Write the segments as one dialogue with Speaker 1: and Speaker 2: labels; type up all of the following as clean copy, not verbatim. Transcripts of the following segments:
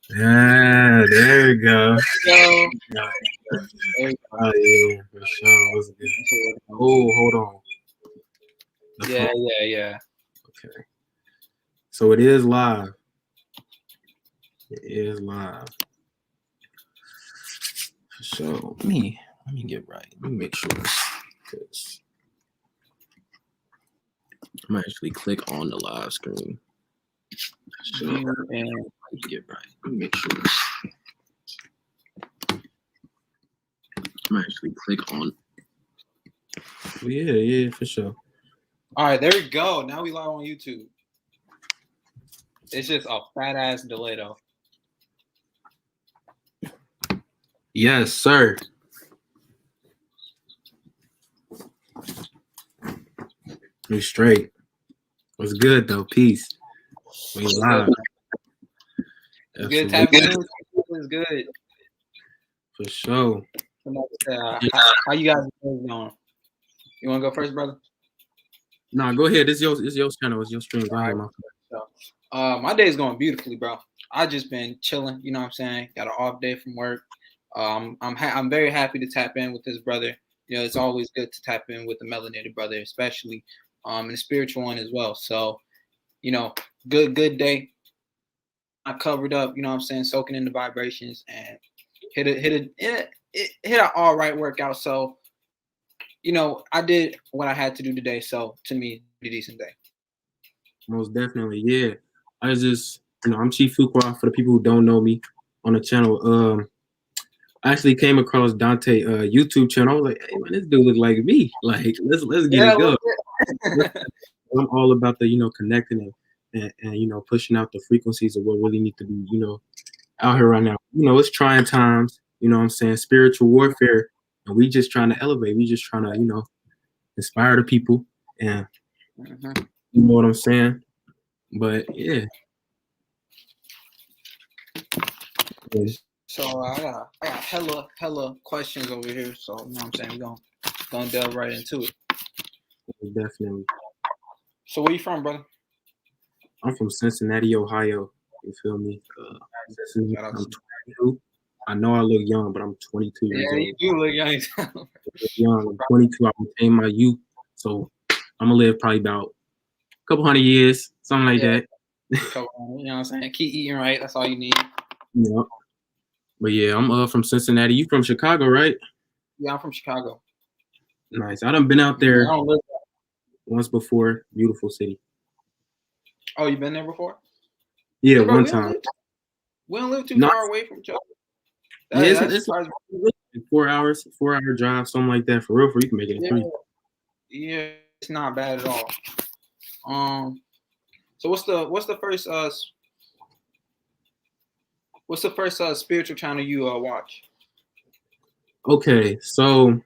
Speaker 1: Yeah, there you go.
Speaker 2: Yo.
Speaker 1: Yeah.
Speaker 2: There you go.
Speaker 1: Oh yeah, for sure. What's good? Oh, hold on. The
Speaker 2: Yeah,
Speaker 1: phone.
Speaker 2: yeah.
Speaker 1: Okay. So it is live. It is live. For sure. Let me get right. Let me make sure. Because I'm actually click on the live screen. So
Speaker 2: And
Speaker 1: let me get right. Let me make sure. I'm actually click on. Yeah, for sure.
Speaker 2: all right, there we go. Now we live on YouTube. It's just a fat ass delay though.
Speaker 1: Yes, sir. We straight. What's good though? Peace. We live.
Speaker 2: Good tapping in. It's good.
Speaker 1: For sure.
Speaker 2: How you guys going? You want to go first, brother?
Speaker 1: Nah, go ahead. It's your channel. It's your stream. Go ahead, man.
Speaker 2: My day is going beautifully, bro. I just been chilling. You know what I'm saying? Got an off day from work. I'm very happy to tap in with this brother. You know, it's always good to tap in with the melanated brother, especially and the spiritual one as well. So, you know, good day. I covered up. You know what I'm saying? Soaking in the vibrations and hit an all right workout. So, you know, I did what I had to do today. So to me, a decent day.
Speaker 1: Most definitely, yeah. I just, I'm Chief Fuqua for the people who don't know me on the channel. I actually came across Dante YouTube channel. I was like, hey man, this dude look like me. Like, let's get it going. I'm all about the connecting and pushing out the frequencies of what really need to be out here right now. It's trying times. You know what I'm saying? Spiritual warfare, and we just trying to elevate. We just trying to inspire the people, and you know what I'm saying. But yeah.
Speaker 2: So I got hella questions over here. So you know what I'm saying, we're gonna delve right into it.
Speaker 1: Definitely.
Speaker 2: So where you from, brother?
Speaker 1: I'm from Cincinnati, Ohio. You feel me? I'm 22. I know I look young, but I'm 22 years old.
Speaker 2: Yeah, you do look young.
Speaker 1: Young. I'm 22. I retain my youth, so I'm gonna live probably about a couple hundred years, something like that.
Speaker 2: You know what I'm saying? Keep eating right. That's all you need.
Speaker 1: Yeah. But yeah, I'm from Cincinnati. You from Chicago, right?
Speaker 2: Yeah, I'm from Chicago.
Speaker 1: Nice. I done been out there once before. Beautiful city.
Speaker 2: Oh, you been there before?
Speaker 1: Yeah, so, bro, one time.
Speaker 2: We don't live too far away from each other.
Speaker 1: Yeah, it's 4 hours, 4-hour drive, something like that. For real, you can make it in 3.
Speaker 2: Yeah, it's not bad at all. So what's the first spiritual channel you watch?
Speaker 1: Okay, so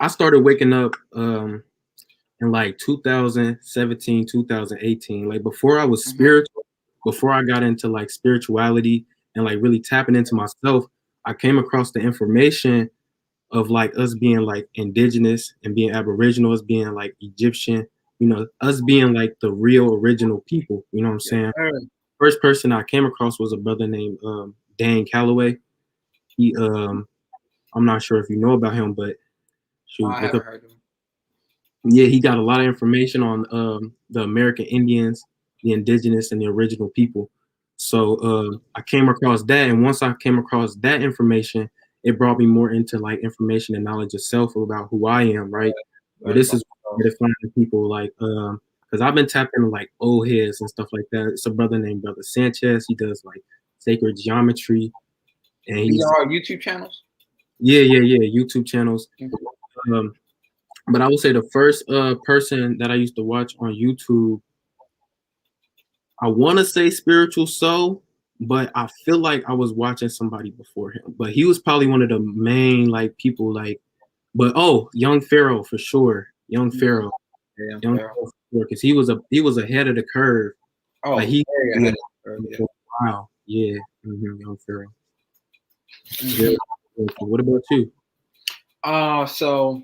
Speaker 1: I started waking up in like 2017, 2018. Like before I was spiritual, before I got into like spirituality and like really tapping into myself, I came across the information of like us being like indigenous and being Aboriginal, us being like Egyptian, us being like the real original people. You know what I'm saying? First person I came across was a brother named Dan Calloway. He I'm not sure if you know about him, but
Speaker 2: I haven't heard of him.
Speaker 1: Yeah, he got a lot of information on the American Indians, the indigenous, and the original people. So I came across that, and once I came across that information, it brought me more into like information and knowledge of self about who I am, right? But this is where to find people like because I've been tapping into like old heads and stuff like that. It's a brother named Brother Sanchez. He does like sacred geometry, and
Speaker 2: these are YouTube channels.
Speaker 1: Yeah, YouTube channels. But I would say the first person that I used to watch on YouTube, I want to say Spiritual Soul, but I feel like I was watching somebody before him. But he was probably one of the main like people like. But Young Pharaoh for sure, Young Pharaoh, because he was ahead of the curve.
Speaker 2: Oh,
Speaker 1: like he
Speaker 2: ahead of the curve, yeah.
Speaker 1: Wow, yeah, Young Pharaoh. Yeah. What about you?
Speaker 2: So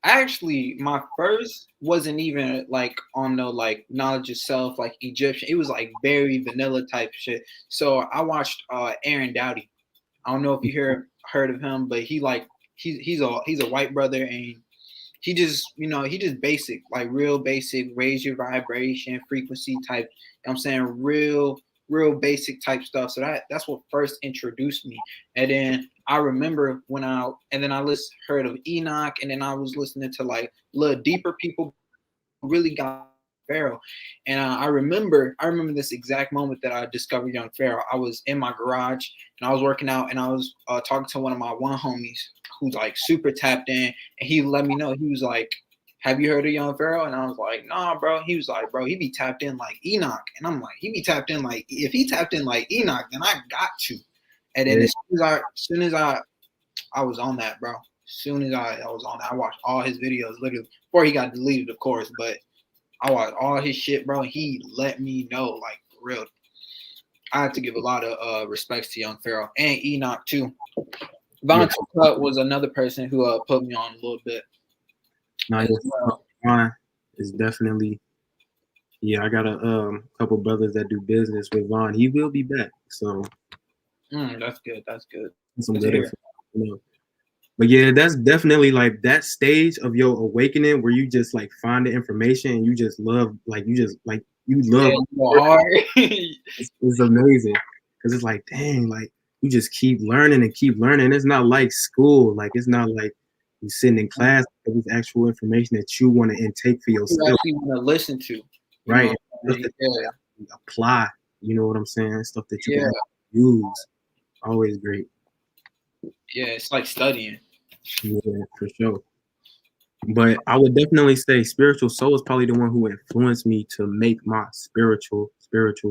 Speaker 2: Actually, my first wasn't even like on the like knowledge of self, like Egyptian. It was like very vanilla type shit. So I watched Aaron Dowdy. I don't know if you heard of him, but he's a white brother, and he just, he just basic, like real basic, raise your vibration, frequency type, I'm saying real basic type stuff. So that's what first introduced me. And then I remember heard of Enoch, and then I was listening to like little deeper people really got Pharaoh. And I remember this exact moment that I discovered Young Pharaoh. I was in my garage and I was working out, and I was talking to one of my homies who's like super tapped in, and he let me know. He was like, "Have you heard of Young Pharaoh?" And I was like, "Nah, bro." He was like, "Bro, he be tapped in like Enoch." And I'm like, "He be tapped in like, if he tapped in like Enoch, then I got to." And then as soon as I was on that, bro. As soon as I was on that, I watched all his videos literally before he got deleted, of course, but I watched all his shit, bro. He let me know, like, for real. I have to give a lot of respects to Young Pharaoh and Enoch too. Von Tuck was another person who put me on a little bit.
Speaker 1: Vaughn is definitely. Yeah, I got a couple brothers that do business with Vaughn. He will be back, so
Speaker 2: that's good. That's good.
Speaker 1: Some good information. But yeah, that's definitely like that stage of your awakening where you just like find the information and you just love, like you love. It's amazing because it's like, dang, like you just keep learning and keep learning. It's not like school, like it's not like you sitting in class. It's actual information that you want to intake for yourself.
Speaker 2: You actually want to listen to,
Speaker 1: right? Apply. You know what I'm saying? Stuff that you can use. Always great.
Speaker 2: Yeah, it's like studying.
Speaker 1: Yeah, for sure. But I would definitely say Spiritual Soul is probably the one who influenced me to make my spiritual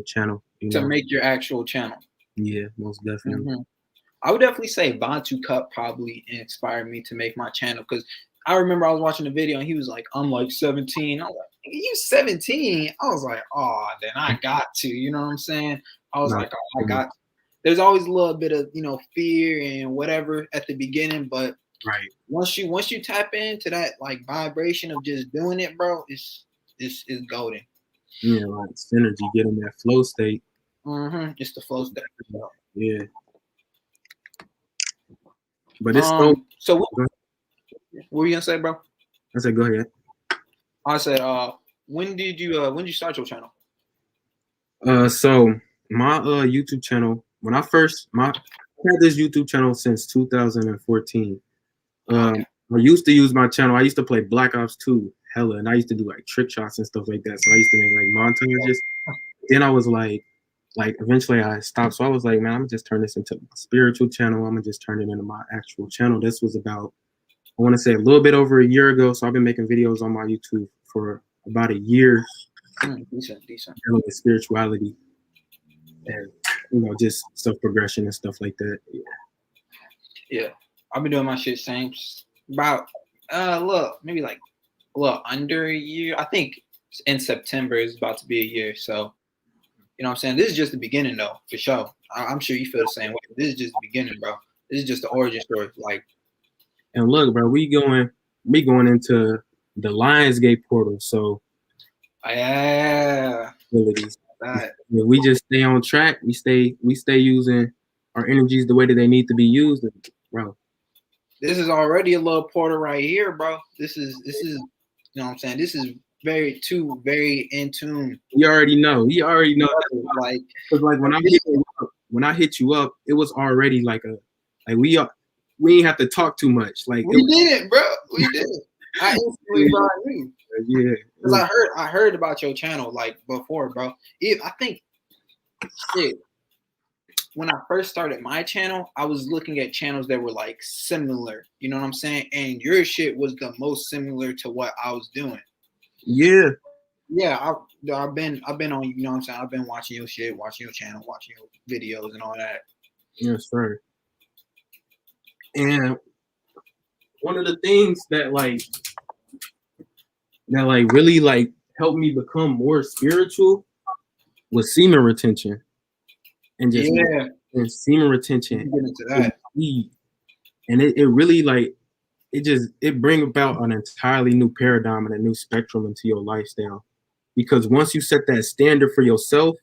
Speaker 1: channel.
Speaker 2: To make your actual channel.
Speaker 1: Yeah, most definitely.
Speaker 2: Mm-hmm. I would definitely say Bantu Cup probably inspired me to make my channel, because I remember I was watching a video and he was like, "I'm like 17." I was like, "You 17?" I was like, "Oh, then I got to." You know what I'm saying? I was like, "Oh, I got to." There's always a little bit of fear and whatever at the beginning, but once you tap into that like vibration of just doing it, bro, it's golden.
Speaker 1: Yeah, like synergy, get in that flow state.
Speaker 2: It's the flow state.
Speaker 1: Yeah. But it's
Speaker 2: so what were you gonna say, bro?
Speaker 1: I said, go ahead.
Speaker 2: I said, when did you start your channel?
Speaker 1: So my YouTube channel, when I had this YouTube channel since 2014. I used to use my channel. I used to play Black Ops 2 hella, and I used to do like trick shots and stuff like that. So I used to make like montages. Then I was like eventually I stopped. So I was like, man, I'm gonna just turn this into my spiritual channel. I'm gonna just turn it into my actual channel. This was about, I want to say, a little bit over a year ago. So I've been making videos on my YouTube for about a year.
Speaker 2: Decent.
Speaker 1: With spirituality and just self-progression and stuff like that.
Speaker 2: Yeah. I've been doing my shit same about maybe like under a year. I think in September is about to be a year. So you know what I'm saying? This is just the beginning though, for sure. I'm sure you feel the same way. This is just the beginning, bro. This is just the origin story. Like,
Speaker 1: and look, bro, we going into the Lionsgate portal. So abilities. We just stay on track. We stay using our energies the way that they need to be used, bro.
Speaker 2: This is already a little portal right here, bro. This is you know what I'm saying? This is very in tune.
Speaker 1: You already know. Like, because like when I hit you up, it was already like we ain't have to talk too much. Like
Speaker 2: we did it, bro. We did it. I instantly brought you.
Speaker 1: Yeah.
Speaker 2: Because I heard about your channel like before, bro. I think shit. When I first started my channel, I was looking at channels that were like similar. You know what I'm saying? And your shit was the most similar to what I was doing.
Speaker 1: Yeah.
Speaker 2: Yeah, I've been on, you know what I'm saying? I've been watching your shit, watching your channel, watching your videos and all that.
Speaker 1: Yes, sir. And one of the things that really like helped me become more spiritual was semen retention. And just and semen retention.
Speaker 2: Get into that.
Speaker 1: And it really like it bring about an entirely new paradigm and a new spectrum into your lifestyle. Because once you set that standard for yourself,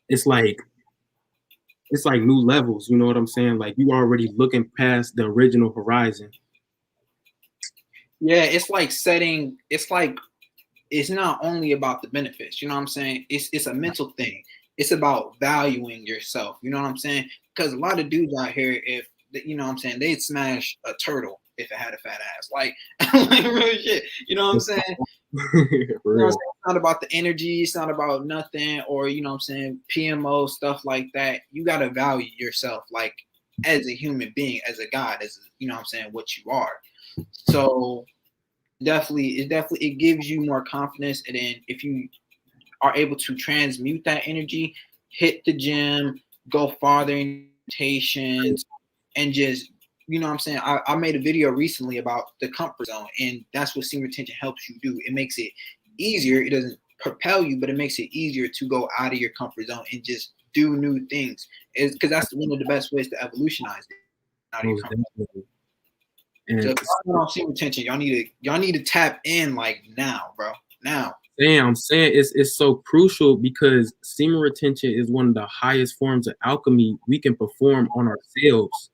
Speaker 1: it's like new levels. You know what I'm saying? Like you already looking past the original horizon.
Speaker 2: Yeah, it's like setting. It's like it's not only about the benefits. You know what I'm saying? It's a mental thing. It's about valuing yourself. You know what I'm saying? Because a lot of dudes out here, if you know what I'm saying, they'd smash a turtle if it had a fat ass. Like, like real shit. You know what I'm saying?
Speaker 1: For
Speaker 2: You know what I'm
Speaker 1: real.
Speaker 2: saying? It's not about the energy. It's not about nothing, or you know what I'm saying, PMO stuff like that. You gotta value yourself, like as a human being, as a god, as a, you know what I'm saying, what you are. So it gives you more confidence, and then if you are able to transmute that energy, hit the gym, go farther in meditations, and just you know what I'm saying. I made a video recently about the comfort zone, and that's what semen retention helps you do. It makes it easier. It doesn't propel you, but it makes it easier to go out of your comfort zone and just do new things. Is because that's one of the best ways to evolutionise it, out of your
Speaker 1: Most
Speaker 2: comfort zone.
Speaker 1: definitely.
Speaker 2: So
Speaker 1: And
Speaker 2: if y'all want semen retention, y'all need to tap in like now, bro. Now.
Speaker 1: damn, I'm saying it's so crucial because semen retention is one of the highest forms of alchemy we can perform on ourselves,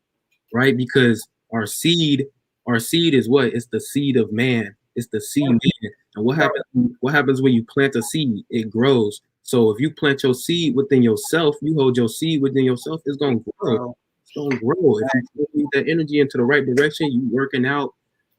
Speaker 1: right? Because our seed is what? It's the seed of man. It's the seed man. And what happens when you plant a seed? It grows. So if you plant your seed within yourself, you hold your seed within yourself, it's gonna grow. It's gonna grow. If you put that energy into the right direction, you working out,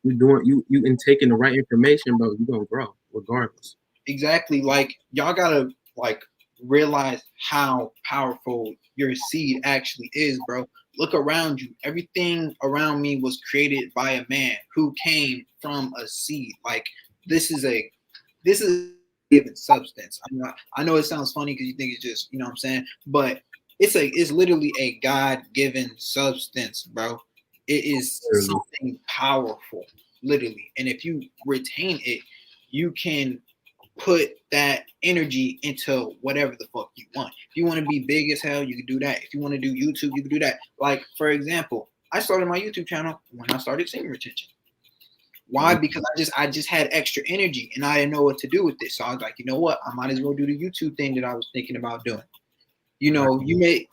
Speaker 1: you intaking the right information, bro, you're gonna grow regardless.
Speaker 2: Exactly. Like y'all gotta like realize how powerful your seed actually is, bro. Look around you. Everything around me was created by a man who came from a seed. Like this is given substance. I know it sounds funny because you think it's just, you know what I'm saying, but it's literally a God-given substance, bro. It is something powerful, literally. And if you retain it, you can put that energy into whatever the fuck you want. If you want to be big as hell, you can do that. If you want to do YouTube, you can do that. Like, for example, I started my YouTube channel when I started semen retention. Why? Because I just had extra energy and I didn't know what to do with this. So I was like, you know what? I might as well do the YouTube thing that I was thinking about doing. You know,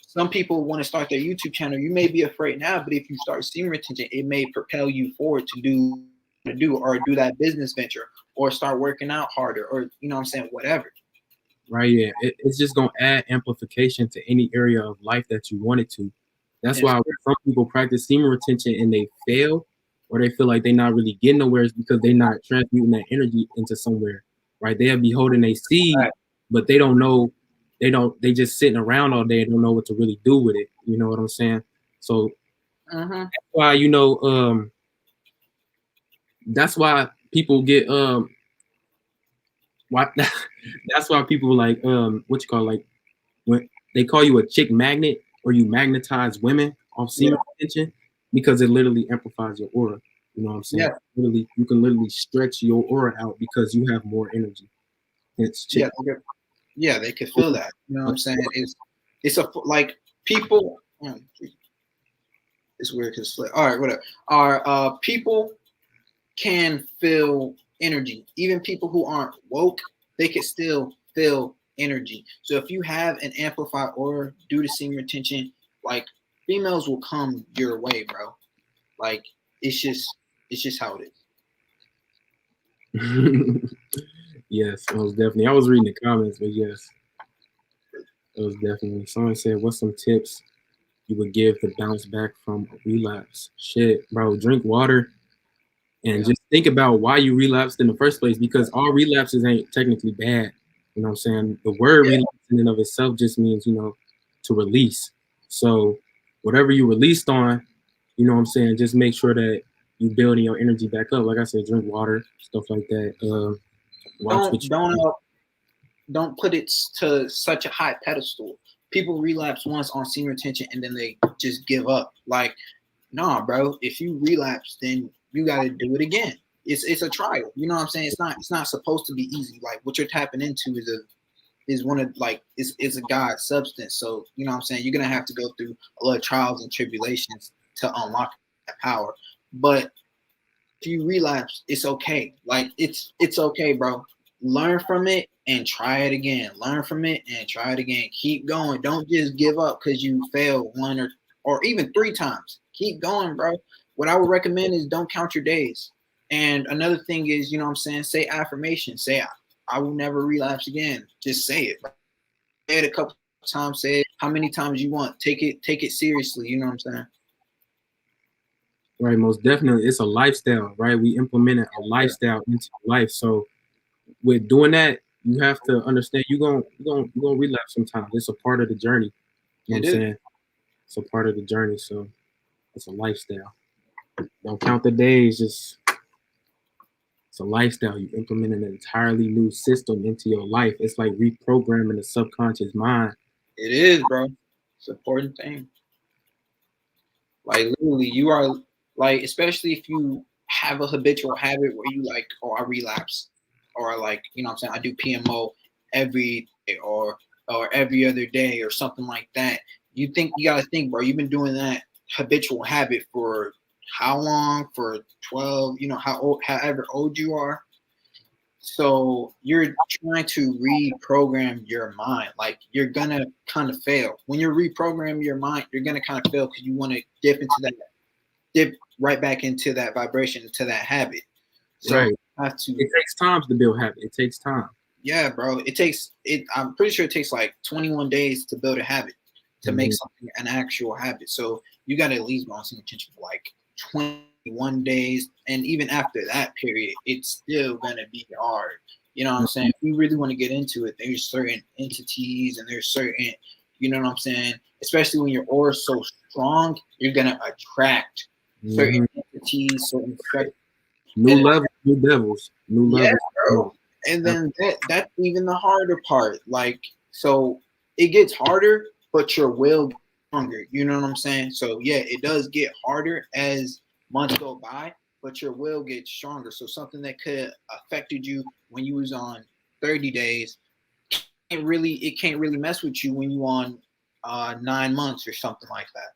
Speaker 2: some people want to start their YouTube channel. You may be afraid now, but if you start semen retention, it may propel you forward to do or do that business venture or start working out harder or you know what I'm saying, whatever.
Speaker 1: Right, yeah. It's just gonna add amplification to any area of life that you want it to. That's why some people practice semen retention and they fail, or they feel like they're not really getting nowhere, is because they're not transmuting that energy into somewhere. Right? They'll be holding a seed, but they don't know. They just sitting around all day and don't know what to really do with it. You know what I'm saying? So that's why that's why people get why that's why people like what you call, like, when they call you a chick magnet, or you magnetize women off semen retention, because it literally amplifies your aura. You know what I'm saying?
Speaker 2: Yeah.
Speaker 1: Literally, you can literally stretch your aura out because you have more energy. It's chick.
Speaker 2: Yeah, they could feel that. You know what I'm saying? It's a like people. It's weird because all right, whatever. People can feel energy. Even people who aren't woke, they can still feel energy. So if you have an amplified aura due to semen retention, like females will come your way, bro. Like it's just how it
Speaker 1: is. Yes, most definitely. I was reading the comments, but yes, it was definitely. Someone said, "What's some tips you would give to bounce back from a relapse?" Shit, bro, drink water. And just think about why you relapsed in the first place, because all relapses ain't technically bad. You know what I'm saying? The word relapse in and of itself just means, to release. So whatever you released on, you know what I'm saying, just make sure that you building your energy back up. Like I said, drink water, stuff like that. Watch what you
Speaker 2: don't put it to such a high pedestal. People relapse once on semen retention and then they just give up. Like, nah, bro. If you relapse, then you got to do it again. It's a trial. You know what I'm saying? It's not supposed to be easy. Like what you're tapping into is one of like is a God substance. So you know what I'm saying? You're gonna have to go through a lot of trials and tribulations to unlock that power. But if you relapse, it's okay. Like it's okay, bro. Learn from it and try it again. Learn from it and try it again. Keep going. Don't just give up because you failed one or even 3 times. Keep going, bro. What I would recommend is don't count your days. And another thing is, you know what I'm saying, say affirmations. Say I will never relapse again. Just say it, bro. Say it a couple times, say it how many times you want. Take it seriously, you know what I'm saying?
Speaker 1: Right, most definitely. It's a lifestyle, right? We implemented a lifestyle into life. So with doing that, you have to understand you're gonna relapse sometimes. It's a part of the journey. You know what I'm saying? It's a part of the journey. So it's a lifestyle. Don't count the days, just it's a lifestyle. You implement an entirely new system into your life. It's like reprogramming the subconscious mind.
Speaker 2: It is, bro. It's an important thing. Like literally, you are like, especially if you have a habitual habit where you like, oh, I relapse, or like, you know what I'm saying, I do PMO every day or every other day or something like that. You gotta think, bro, you've been doing that habitual habit for how long? For 12, you know, however old you are. So you're trying to reprogram your mind. Like you're gonna kind of fail. When you reprogram your mind, you're gonna kind of fail because you want to dip right back into that vibration, into that habit. So
Speaker 1: Right.
Speaker 2: you have to.
Speaker 1: It takes time to build habit. It takes time.
Speaker 2: Yeah, bro. It takes it. I'm pretty sure it takes like 21 days to build a habit, to make something an actual habit. So you got to at least go on some attention for like 21 days, and even after that period, it's still gonna be hard. You know what I'm saying? If you really want to get into it, there's certain entities and there's certain, you know what I'm saying? Especially when your aura is so strong, you're gonna attract certain entities, certain structures.
Speaker 1: New levels, new devils, new
Speaker 2: Yeah,
Speaker 1: levels.
Speaker 2: bro. And then that's even the harder part. Like, so it gets harder, but your will gets stronger. You know what I'm saying? So yeah, it does get harder as months go by, but your will gets stronger. So something that could affected you when you was on 30 days, it can't really mess with you when you on 9 months or something like that.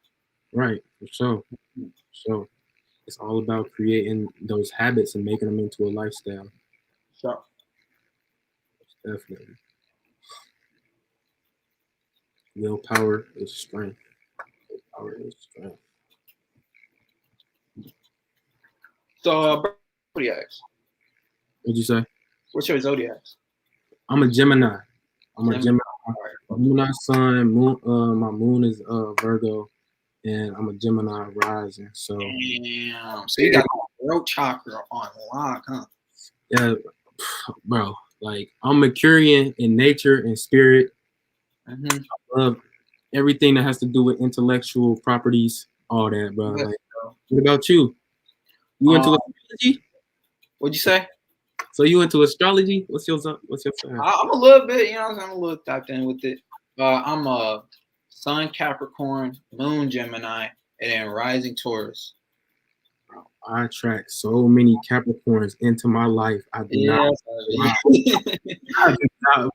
Speaker 1: Right, for sure. So it's all about creating those habits and making them into a lifestyle.
Speaker 2: So
Speaker 1: Definitely. Willpower is strength. Willpower is strength.
Speaker 2: zodiacs.
Speaker 1: What'd you say?
Speaker 2: What's your zodiacs?
Speaker 1: I'm a Gemini. I'm a Gemini.
Speaker 2: Right.
Speaker 1: Gemini sun. Moon. My moon is Virgo, and I'm a Gemini rising. So
Speaker 2: Damn. So you got the throat chakra on lock, huh?
Speaker 1: yeah, bro. Like I'm Mercurian in nature and spirit.
Speaker 2: Mm-hmm.
Speaker 1: I love everything that has to do with intellectual properties. All that, bro.
Speaker 2: Yes,
Speaker 1: Like,
Speaker 2: bro.
Speaker 1: what about you? You into astrology?
Speaker 2: What'd you say?
Speaker 1: So you into astrology? What's your sign?
Speaker 2: I'm a little bit, you know, I'm a little tapped in with it. I'm a Sun Capricorn, Moon Gemini, and then Rising Taurus.
Speaker 1: I attract so many Capricorns into my life. I do not.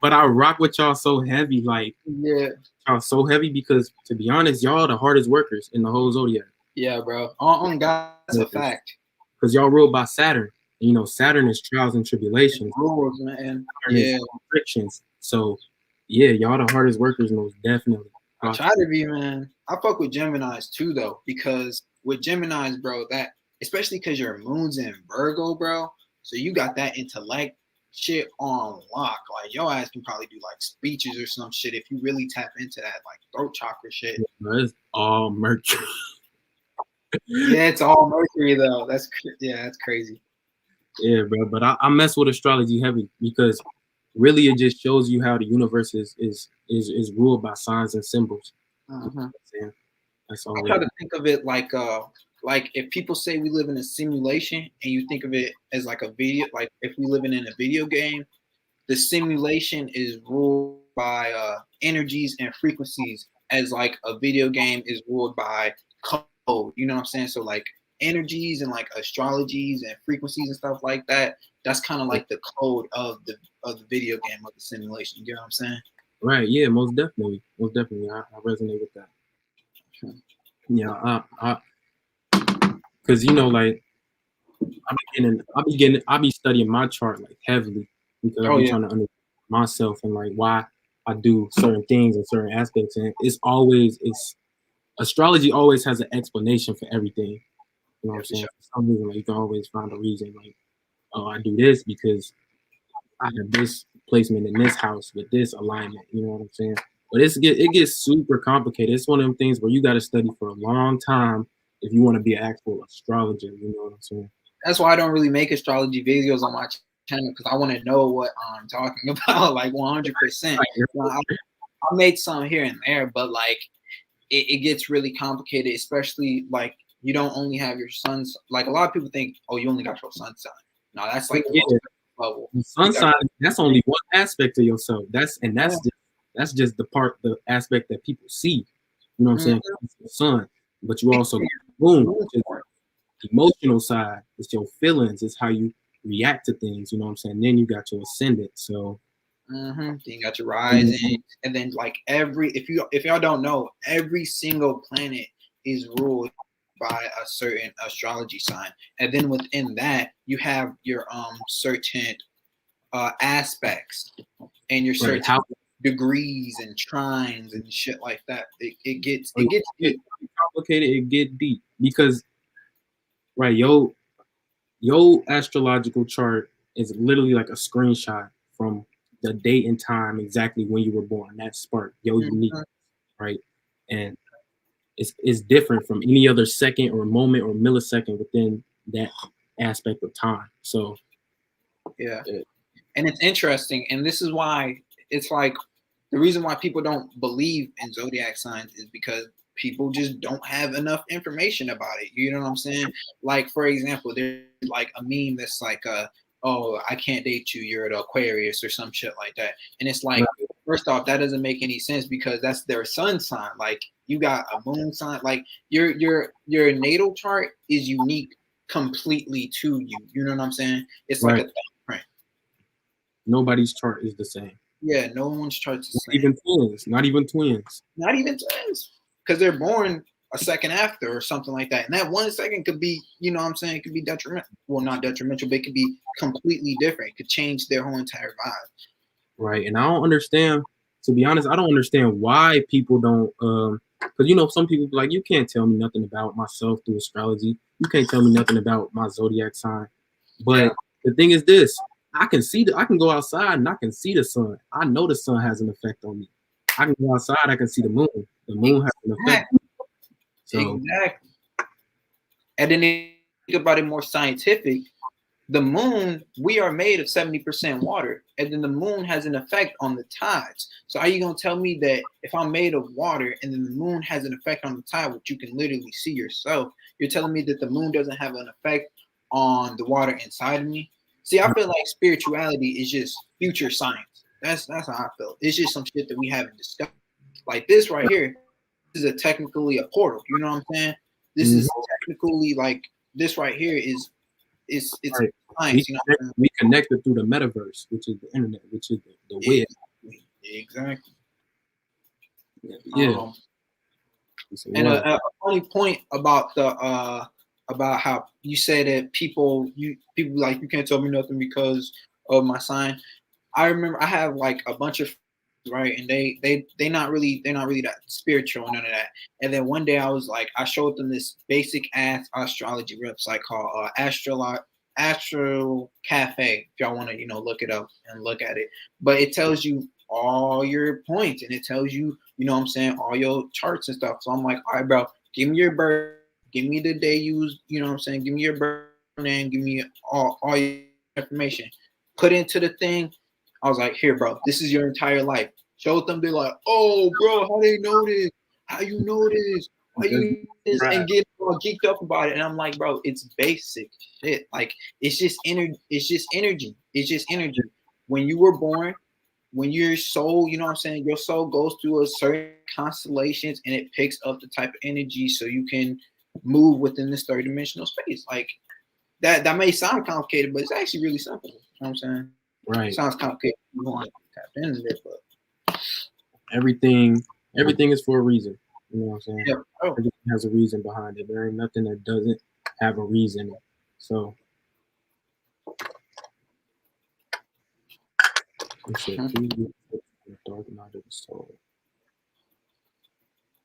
Speaker 1: But I rock with y'all so heavy, like
Speaker 2: yeah,
Speaker 1: y'all so heavy because to be honest, y'all the hardest workers in the whole zodiac.
Speaker 2: yeah, bro. On God, that's a fact.
Speaker 1: Because y'all ruled by Saturn. You know, Saturn is trials and tribulations.
Speaker 2: Rules, man.
Speaker 1: Yeah. Restrictions. So yeah, y'all the hardest workers, most definitely.
Speaker 2: I try to be, man. I fuck with Geminis too, though, because with Geminis, bro, that especially because your moon's in Virgo, bro. So you got that intellect shit on lock. Like your ass can probably do like speeches or some shit if you really tap into that like throat chakra shit.
Speaker 1: Yeah, it's all Mercury.
Speaker 2: Yeah, it's all Mercury though. That's crazy.
Speaker 1: Yeah, bro. But I mess with astrology heavy because really it just shows you how the universe is ruled by signs and symbols.
Speaker 2: Uh-huh.
Speaker 1: That's all.
Speaker 2: I try to think of it like if people say we live in a simulation and you think of it as like a video, like if we living in a video game, the simulation is ruled by energies and frequencies as like a video game is ruled by code. You know what I'm saying? So like energies and like astrologies and frequencies and stuff like that. That's kind of like the code of the video game of the simulation. You know what I'm saying?
Speaker 1: Right. Yeah. Most definitely. Most definitely. I resonate with that. Yeah. Because you know, like I be studying my chart like heavily because I
Speaker 2: Oh
Speaker 1: be
Speaker 2: yeah,
Speaker 1: trying to understand myself and like why I do certain things and certain aspects. And it's astrology always has an explanation for everything. You know what
Speaker 2: yeah,
Speaker 1: I'm
Speaker 2: for
Speaker 1: saying?
Speaker 2: sure.
Speaker 1: For some reason, like you can always find a reason. Like, oh, I do this because I have this placement in this house with this alignment. You know what I'm saying? But it gets super complicated. It's one of them things where you got to study for a long time if you want to be an actual astrologer. You know what I'm saying?
Speaker 2: That's why I don't really make astrology videos on my channel because I want to know what I'm talking about, like 100%. I made some here and there, but like it gets really complicated, especially like you don't only have your sun's. Like a lot of people think, oh, you only got your sun sign. No, that's like the most
Speaker 1: Yeah,
Speaker 2: level.
Speaker 1: the
Speaker 2: You
Speaker 1: sun
Speaker 2: got
Speaker 1: sign, that's only one aspect of yourself.
Speaker 2: yeah.
Speaker 1: That's just the aspect that people see. You know what I'm saying?
Speaker 2: Mhm.
Speaker 1: It's the sun, but you also got the moon, which is the emotional side. It's your feelings. It's how you react to things. You know what I'm saying? Then you got your ascendant. So
Speaker 2: Then you got your rising, and then like if y'all don't know, every single planet is ruled by a certain astrology sign, and then within that you have your certain aspects and your
Speaker 1: right,
Speaker 2: certain
Speaker 1: how
Speaker 2: degrees and trines and shit like that.
Speaker 1: oh,
Speaker 2: It gets
Speaker 1: it
Speaker 2: deep.
Speaker 1: complicated, it get deep because right, your astrological chart is literally like a screenshot from the date and time exactly when you were born. That spark, your unique,
Speaker 2: Mhm.
Speaker 1: right? And it's different from any other second or moment or millisecond within that aspect of time. So
Speaker 2: Yeah.
Speaker 1: uh,
Speaker 2: And it's interesting, and this is why it's like the reason why people don't believe in zodiac signs is because people just don't have enough information about it. You know what I'm saying? Like for example, there's like a meme that's like oh, I can't date you, you're an Aquarius or some shit like that. And it's like,
Speaker 1: right,
Speaker 2: first off, that doesn't make any sense because that's their sun sign. Like you got a moon sign, like your natal chart is unique completely to you. You know what I'm saying? It's like a
Speaker 1: right.
Speaker 2: thumbprint.
Speaker 1: Nobody's chart is the same.
Speaker 2: Yeah, no one's chart's the
Speaker 1: Not
Speaker 2: same.
Speaker 1: even twins. Not even twins.
Speaker 2: Not even twins, because they're born a second after or something like that. And that 1 second could be, you know what I'm saying, it could be detrimental. Well, not detrimental, but it could be completely different. It could change their whole entire vibe.
Speaker 1: Right. And I don't understand, to be honest, I don't understand why people don't because some people be like, you can't tell me nothing about myself through astrology. You can't tell me nothing about my zodiac sign.
Speaker 2: Yeah.
Speaker 1: But the thing is this, I can go outside and I can see the sun. I know the sun has an effect on me. I can go outside, I can see the moon. The moon has an effect.
Speaker 2: Exactly.
Speaker 1: So
Speaker 2: Exactly. And then think about it more scientific. The moon, we are made of 70% water, and then the moon has an effect on the tides. So are you gonna tell me that if I'm made of water and then the moon has an effect on the tide, which you can literally see yourself, you're telling me that the moon doesn't have an effect on the water inside of me? See, I feel like spirituality is just future science. That's how I feel. It's just some shit that we haven't discussed. Like this right here, this is a technically a portal. You know what I'm saying? This
Speaker 1: mhm,
Speaker 2: is technically like this right here is it's
Speaker 1: right.
Speaker 2: science, you know.
Speaker 1: We connected through the metaverse, which is the internet, which is the web.
Speaker 2: Exactly. Exactly.
Speaker 1: Yeah.
Speaker 2: Um,
Speaker 1: It's a
Speaker 2: and
Speaker 1: web.
Speaker 2: a funny point about the about how you say that people like you can't tell me nothing because of my sign. I remember I have like a bunch of right, and they're not really that spiritual and none of that. And then one day I was like, I showed them this basic ass astrology website called Astral Cafe. If y'all want to look it up and look at it, but it tells you all your points and it tells you what I'm saying, all your charts and stuff. So I'm like, all right, bro, give me your birth, give me the day you was, what I'm saying, give me your birth name, give me all your information, put into the thing. I was like, here, bro, this is your entire life. Showed them, they're like, oh, bro, how they know this? How you know this? Why you this?
Speaker 1: Right.
Speaker 2: And get all geeked up about it. And I'm like, bro, it's basic shit. Like, it's just energy. It's just energy. It's just energy. When you were born, when your soul, you know what I'm saying, your soul goes through a certain constellations and it picks up the type of energy so you can move within this third dimensional space. Like that may sound complicated, but it's actually really simple. You know what I'm saying? It
Speaker 1: Right.
Speaker 2: sounds complicated. You want to tap into it, but
Speaker 1: Everything everything is for a reason. You know what I'm saying?
Speaker 2: yeah. Oh,
Speaker 1: Everything has a reason behind it. There ain't nothing that doesn't have a reason. So He said, please give tips on the dark night of the soul.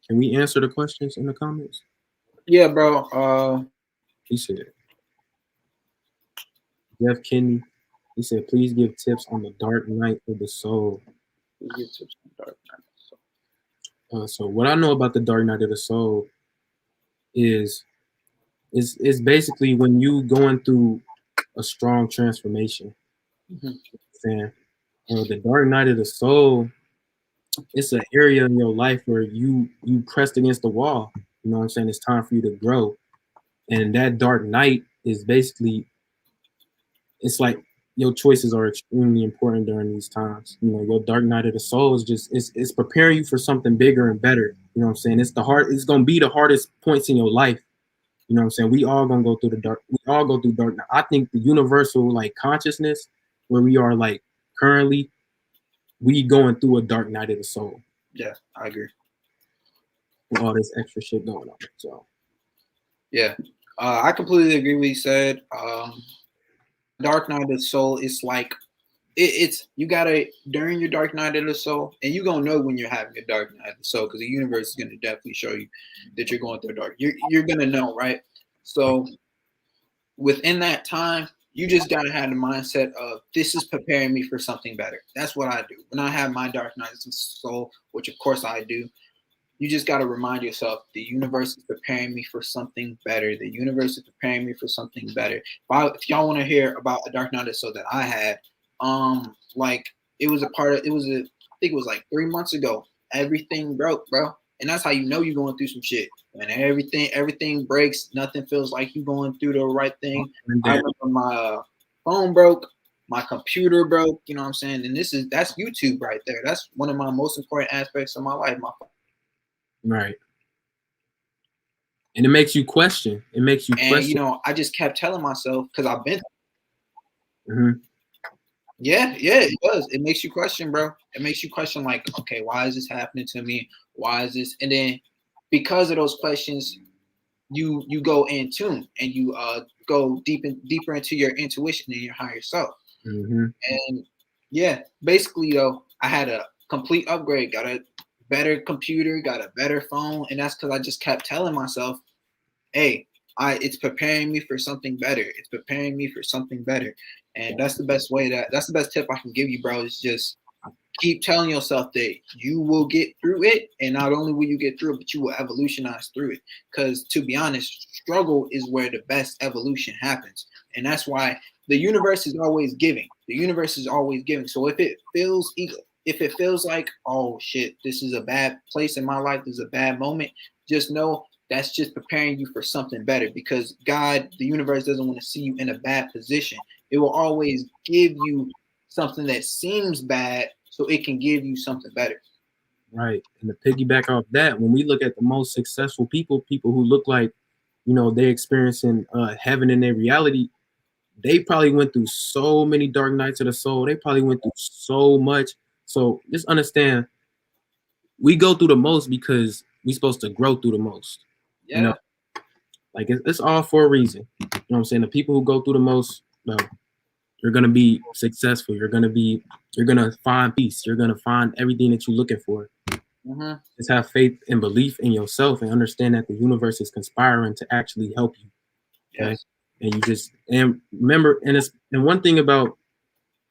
Speaker 1: Can we answer the questions in the comments?
Speaker 2: Yeah, bro.
Speaker 1: He said, Jeff Kinney, he said, please give tips on the dark night of the soul.
Speaker 2: Give tips on dark night.
Speaker 1: So what I know about the dark night of the soul is basically when you going through a strong transformation.
Speaker 2: Mhm.
Speaker 1: Saying, the dark night of the soul, it's an area in your life where you pressed against the wall. You know what I'm saying? It's time for you to grow. And that dark night is basically, it's like your choices are extremely important during these times. You know, your dark night of the soul is just it's preparing you for something bigger and better. You know what I'm saying? It's gonna be the hardest points in your life. You know what I'm saying? We all gonna go through the dark. We all go through dark. I think the universal like consciousness where we are like currently, we going through a dark night of the soul.
Speaker 2: Yeah, I agree.
Speaker 1: With all this extra shit going on. So
Speaker 2: yeah, I completely agree with what you said. Dark night of the soul is like it's you gotta during your dark night of the soul, and you're gonna know when you're having a dark night of the soul because the universe is gonna definitely show you that you're going through dark. You're gonna know, right? So within that time, you just gotta have the mindset of this is preparing me for something better. That's what I do when I have my dark nights of the soul, which of course I do. You just got to remind yourself the universe is preparing me for something better. The universe is preparing me for something better. If y'all want to hear about a dark night of the soul that I had, like it was a part of it was a I think it was like 3 months ago. Everything broke, bro, and that's how you know you're going through some shit. When everything breaks, nothing feels like you going through the right thing. I remember my phone broke. My computer broke, you know what I'm saying? And that's YouTube right there. That's one of my most important aspects of my life. My
Speaker 1: right. And it makes you question. It makes you question.
Speaker 2: You know, I just kept telling myself because I've been.
Speaker 1: Mm-hmm.
Speaker 2: Yeah, it does. It makes you question, bro. It makes you question, like, okay, why is this happening to me? Why is this? And then because of those questions, you go in tune and you go deeper into your intuition and your higher self.
Speaker 1: Mm-hmm.
Speaker 2: And yeah, basically, though, I had a complete upgrade, got a better computer, got a better phone, and that's because I just kept telling myself, hey, it's preparing me for something better. It's preparing me for something better. And that's the best that's the best tip I can give you, bro, is just keep telling yourself that you will get through it. And not only will you get through it, but you will evolutionize through it. Because to be honest, struggle is where the best evolution happens. And that's why the universe is always giving. The universe is always giving. So if it feels like, oh shit, this is a bad place in my life, this is a bad moment, just know that's just preparing you for something better because God, the universe doesn't want to see you in a bad position. It will always give you something that seems bad so it can give you something better.
Speaker 1: Right. And to piggyback off that, when we look at the most successful people who look like, you know, they're experiencing heaven in their reality, they probably went through so many dark nights of the soul. They probably went through so much. So just understand, we go through the most because we're supposed to grow through the most.
Speaker 2: Yeah.
Speaker 1: You know, like it's all for a reason. You know what I'm saying? The people who go through the most, you're gonna be successful. You're gonna find peace. You're gonna find everything that you're looking for.
Speaker 2: Mm-hmm.
Speaker 1: Just have faith and belief in yourself and understand that the universe is conspiring to actually help you. Okay.
Speaker 2: Yes.
Speaker 1: And you just and remember, and one thing about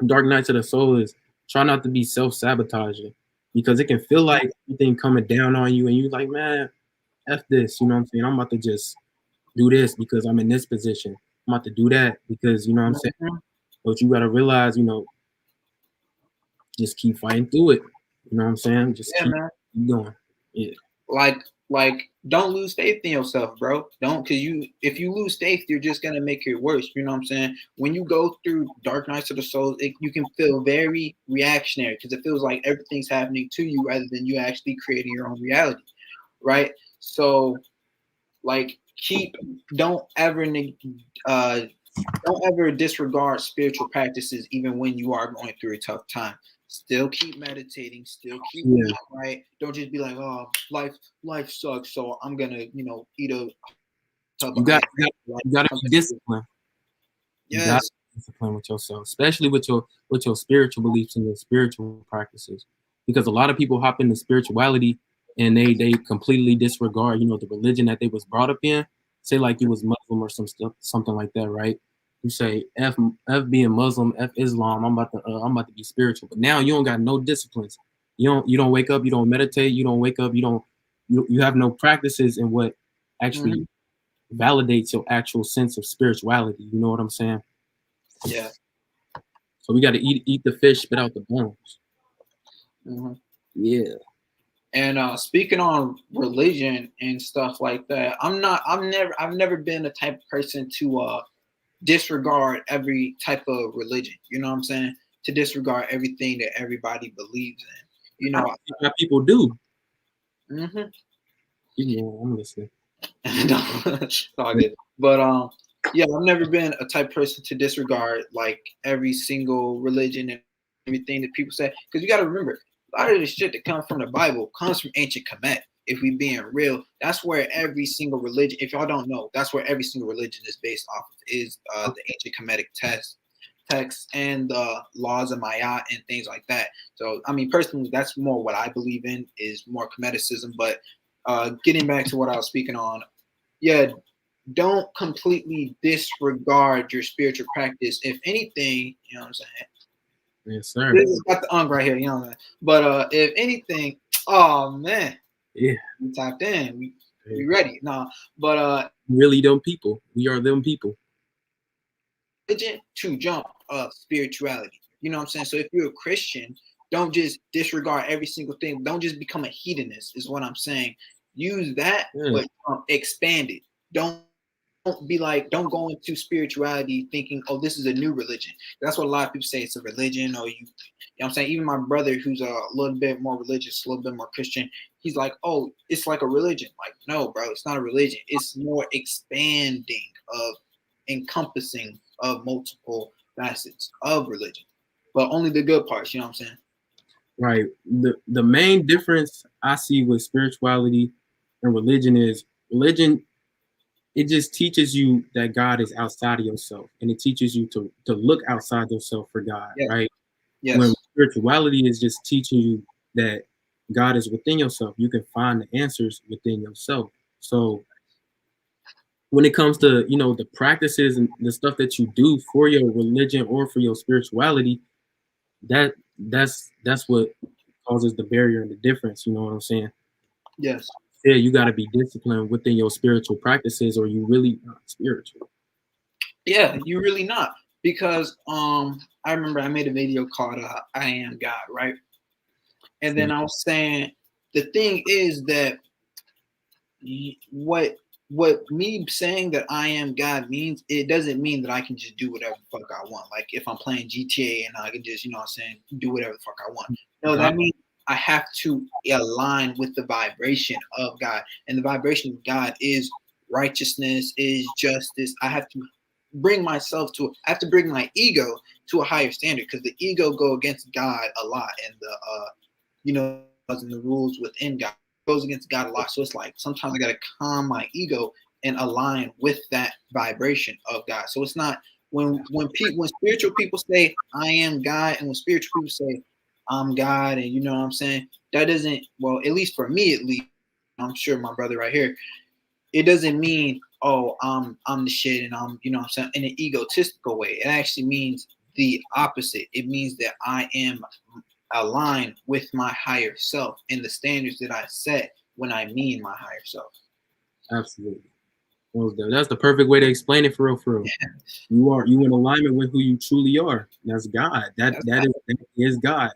Speaker 1: Dark Nights of the Soul is try not to be self-sabotaging because it can feel like everything coming down on you and you like, man, F this, you know what I'm saying? I'm about to just do this because I'm in this position. I'm about to do that because you know what I'm saying?
Speaker 2: Mm-hmm.
Speaker 1: But you gotta realize, you know, just keep fighting through it. You know what I'm saying? Just keep going. Yeah.
Speaker 2: Like don't lose faith in yourself, bro. Don't because if you lose faith, you're just gonna make it worse. You know what I'm saying? When you go through dark nights of the soul, you can feel very reactionary because it feels like everything's happening to you rather than you actually creating your own reality, right? So like don't ever don't ever disregard spiritual practices even when you are going through a tough time. Still keep meditating, still keep eating right. Don't just be like, oh, life sucks, so I'm gonna, eat a tub
Speaker 1: You
Speaker 2: of ice.
Speaker 1: got to be disciplined.
Speaker 2: Yes.
Speaker 1: disciplined with yourself, especially with your spiritual beliefs and your spiritual practices, because a lot of people hop into spirituality and they completely disregard, the religion that they was brought up in. Say like you was Muslim or some stuff, something like that, right? You say f being Muslim, f Islam. I'm about to be spiritual, but now you don't got no disciplines. You don't wake up, you don't meditate, you don't wake up, you have no practices in what actually validates your actual sense of spirituality. You know what I'm saying?
Speaker 2: Yeah.
Speaker 1: So we got to eat the fish, spit out the bones.
Speaker 2: Mm-hmm.
Speaker 1: Yeah.
Speaker 2: And speaking on religion and stuff like that, I've never been the type of person to disregard every type of religion. You know what I'm saying? To disregard everything that everybody believes in. You know,
Speaker 1: How people do.
Speaker 2: mm-hmm.
Speaker 1: Yeah, I'm listening.
Speaker 2: It's all good. But yeah, I've never been a type of person to disregard like every single religion and everything that people say. Because you got to remember, a lot of the shit that comes from the Bible comes from ancient Kemet. If we being real, that's where every single religion, if y'all don't know, that's where every single religion is based off of, is the ancient Kemetic texts and the laws of Maya and things like that. So, I mean, personally, that's more what I believe in, is more Kemeticism. But getting back to what I was speaking on, yeah, don't completely disregard your spiritual practice. If anything, you know what I'm saying?
Speaker 1: Yes, sir.
Speaker 2: This is got the right here, you know what I'm saying? But if anything, oh man,
Speaker 1: Yeah.
Speaker 2: we tapped in. We ready. No, but
Speaker 1: really them people. We are them people.
Speaker 2: religion to jump spirituality. You know what I'm saying? So if you're a Christian, don't just disregard every single thing. Don't just become a hedonist, is what I'm saying. Use that, but expand it. Don't be like, don't go into spirituality thinking, oh, this is a new religion. That's what a lot of people say, it's a religion, or you know what I'm saying? Even my brother, who's a little bit more religious, a little bit more Christian, he's like, oh, it's like a religion. Like, no, bro, it's not a religion. It's more expanding of encompassing of multiple facets of religion, but only the good parts, you know what I'm saying?
Speaker 1: Right. The main difference I see with spirituality and religion is religion, it just teaches you that God is outside of yourself, and it teaches you to look outside yourself for God, right?
Speaker 2: Yes.
Speaker 1: When spirituality is just teaching you that God is within yourself. You can find the answers within yourself. So when it comes to, the practices and the stuff that you do for your religion or for your spirituality, that's what causes the barrier and the difference. You know what I'm saying?
Speaker 2: Yes.
Speaker 1: Yeah, you got to be disciplined within your spiritual practices, or you really not spiritual.
Speaker 2: Yeah, you really not, because I remember I made a video called "I Am God," right? And then I was saying the thing is that what me saying that I am God means, it doesn't mean that I can just do whatever the fuck I want. Like if I'm playing GTA and I can just, you know what I'm saying, do whatever the fuck I want. No, that means I have to align with the vibration of God. And the vibration of God is righteousness, is justice. I have to bring myself to, I have to bring my ego to a higher standard, because the ego go against God a lot, and the and the rules within God goes against God a lot. So it's like sometimes I gotta calm my ego and align with that vibration of God. So it's not when spiritual people say I am God, and when spiritual people say I'm God, and you know what I'm saying, that doesn't, well, at least for me, at least, I'm sure my brother right here, it doesn't mean, oh, I'm the shit, and I'm, you know what I'm saying, in an egotistical way. It actually means the opposite. It means that I am aligned with my higher self and the standards that I set when I mean my higher self.
Speaker 1: Absolutely. That's the perfect way to explain it, for real, for real. Yeah. You in alignment with who you truly are. That's God. That is God.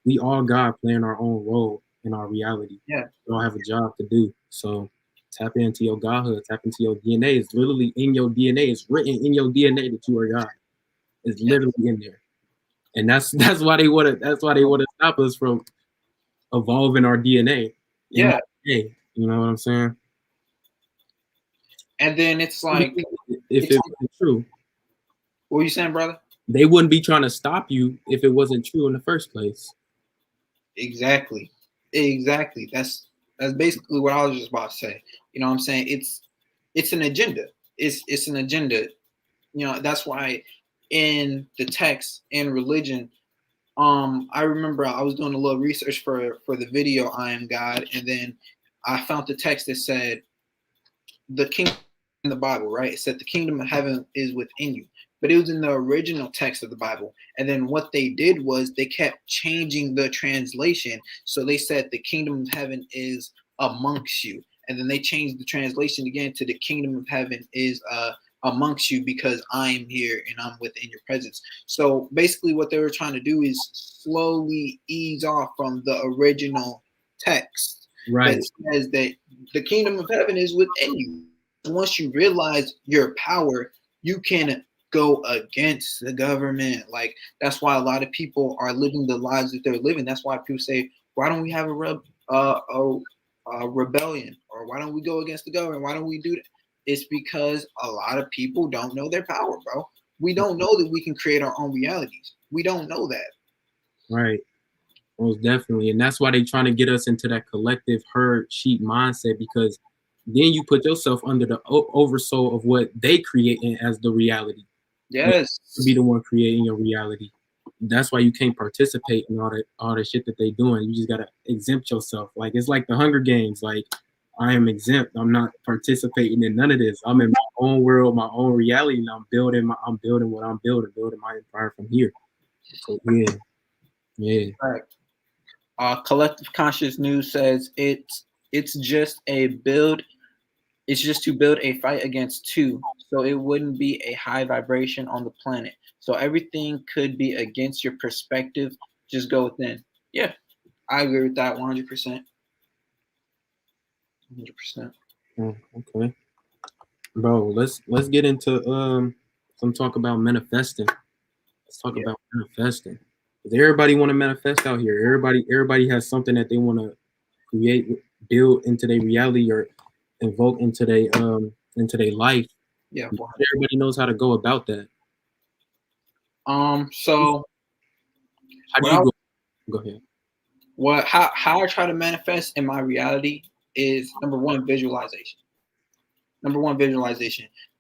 Speaker 1: We all God, playing our own role in our reality.
Speaker 2: Yeah.
Speaker 1: We all have a job to do. So tap into your Godhood, tap into your DNA. It's literally in your DNA. It's written in your DNA that you are God. It's literally in there. And that's why they want to stop us from evolving our DNA.
Speaker 2: Yeah.
Speaker 1: You know what I'm saying?
Speaker 2: And then it's like,
Speaker 1: if it wasn't true.
Speaker 2: What were you saying, brother?
Speaker 1: They wouldn't be trying to stop you if it wasn't true in the first place.
Speaker 2: Exactly. That's basically what I was just about to say. You know what I'm saying? It's an agenda. It's an agenda. You know, that's why in the text in religion. I remember I was doing a little research for the video I Am God, and then I found the text that said the kingdom in the Bible, right? It said the kingdom of heaven is within you, but it was in the original text of the Bible. And then what they did was they kept changing the translation. So they said the kingdom of heaven is amongst you, and then they changed the translation again to the kingdom of heaven is amongst you because I am here and I'm within your presence. So basically, what they were trying to do is slowly ease off from the original text
Speaker 1: Right.
Speaker 2: that says that the kingdom of heaven is within you. Once you realize your power, you can go against the government. Like that's why a lot of people are living the lives that they're living. That's why people say, "Why don't we have a rebellion?" Or "Why don't we go against the government? Why don't we do that?" It's because a lot of people don't know their power, bro. We don't know that we can create our own realities. We don't know that.
Speaker 1: Right. Most definitely. And that's why they're trying to get us into that collective herd sheep mindset, because then you put yourself under the oversoul of what they create as the reality.
Speaker 2: Yes.
Speaker 1: To be the one creating your reality. That's why you can't participate in all the shit that they doing. You just gotta exempt yourself. Like it's like the Hunger Games. Like I am exempt. I'm not participating in none of this. I'm in my own world, my own reality, and I'm building what I'm building my empire from here. So yeah.
Speaker 2: Right. Collective Conscious News says it's just a build. It's just to build a fight against two, so it wouldn't be a high vibration on the planet. So everything could be against your perspective. Just go within. Yeah, I agree with that 100%. 100%.
Speaker 1: Okay, bro. Let's get into some talk about manifesting. Let's talk about manifesting. Because everybody want to manifest out here. Everybody has something that they want to create, build into their reality or invoke into their life.
Speaker 2: Yeah.
Speaker 1: Everybody knows how to go about that.
Speaker 2: So
Speaker 1: how do you go ahead?
Speaker 2: How I try to manifest in my reality is number one, visualization.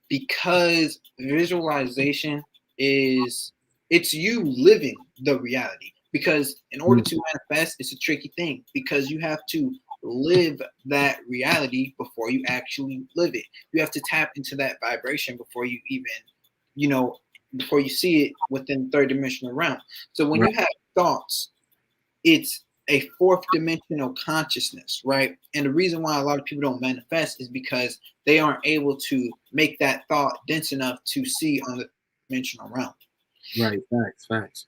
Speaker 2: Because visualization it's you living the reality. Because in order to manifest, it's a tricky thing because you have to live that reality before you actually live it. You have to tap into that vibration before you even, before you see it within third dimensional realm. So when you have thoughts, it's a fourth dimensional consciousness, right? And the reason why a lot of people don't manifest is because they aren't able to make that thought dense enough to see on the dimensional realm.
Speaker 1: Right. Facts.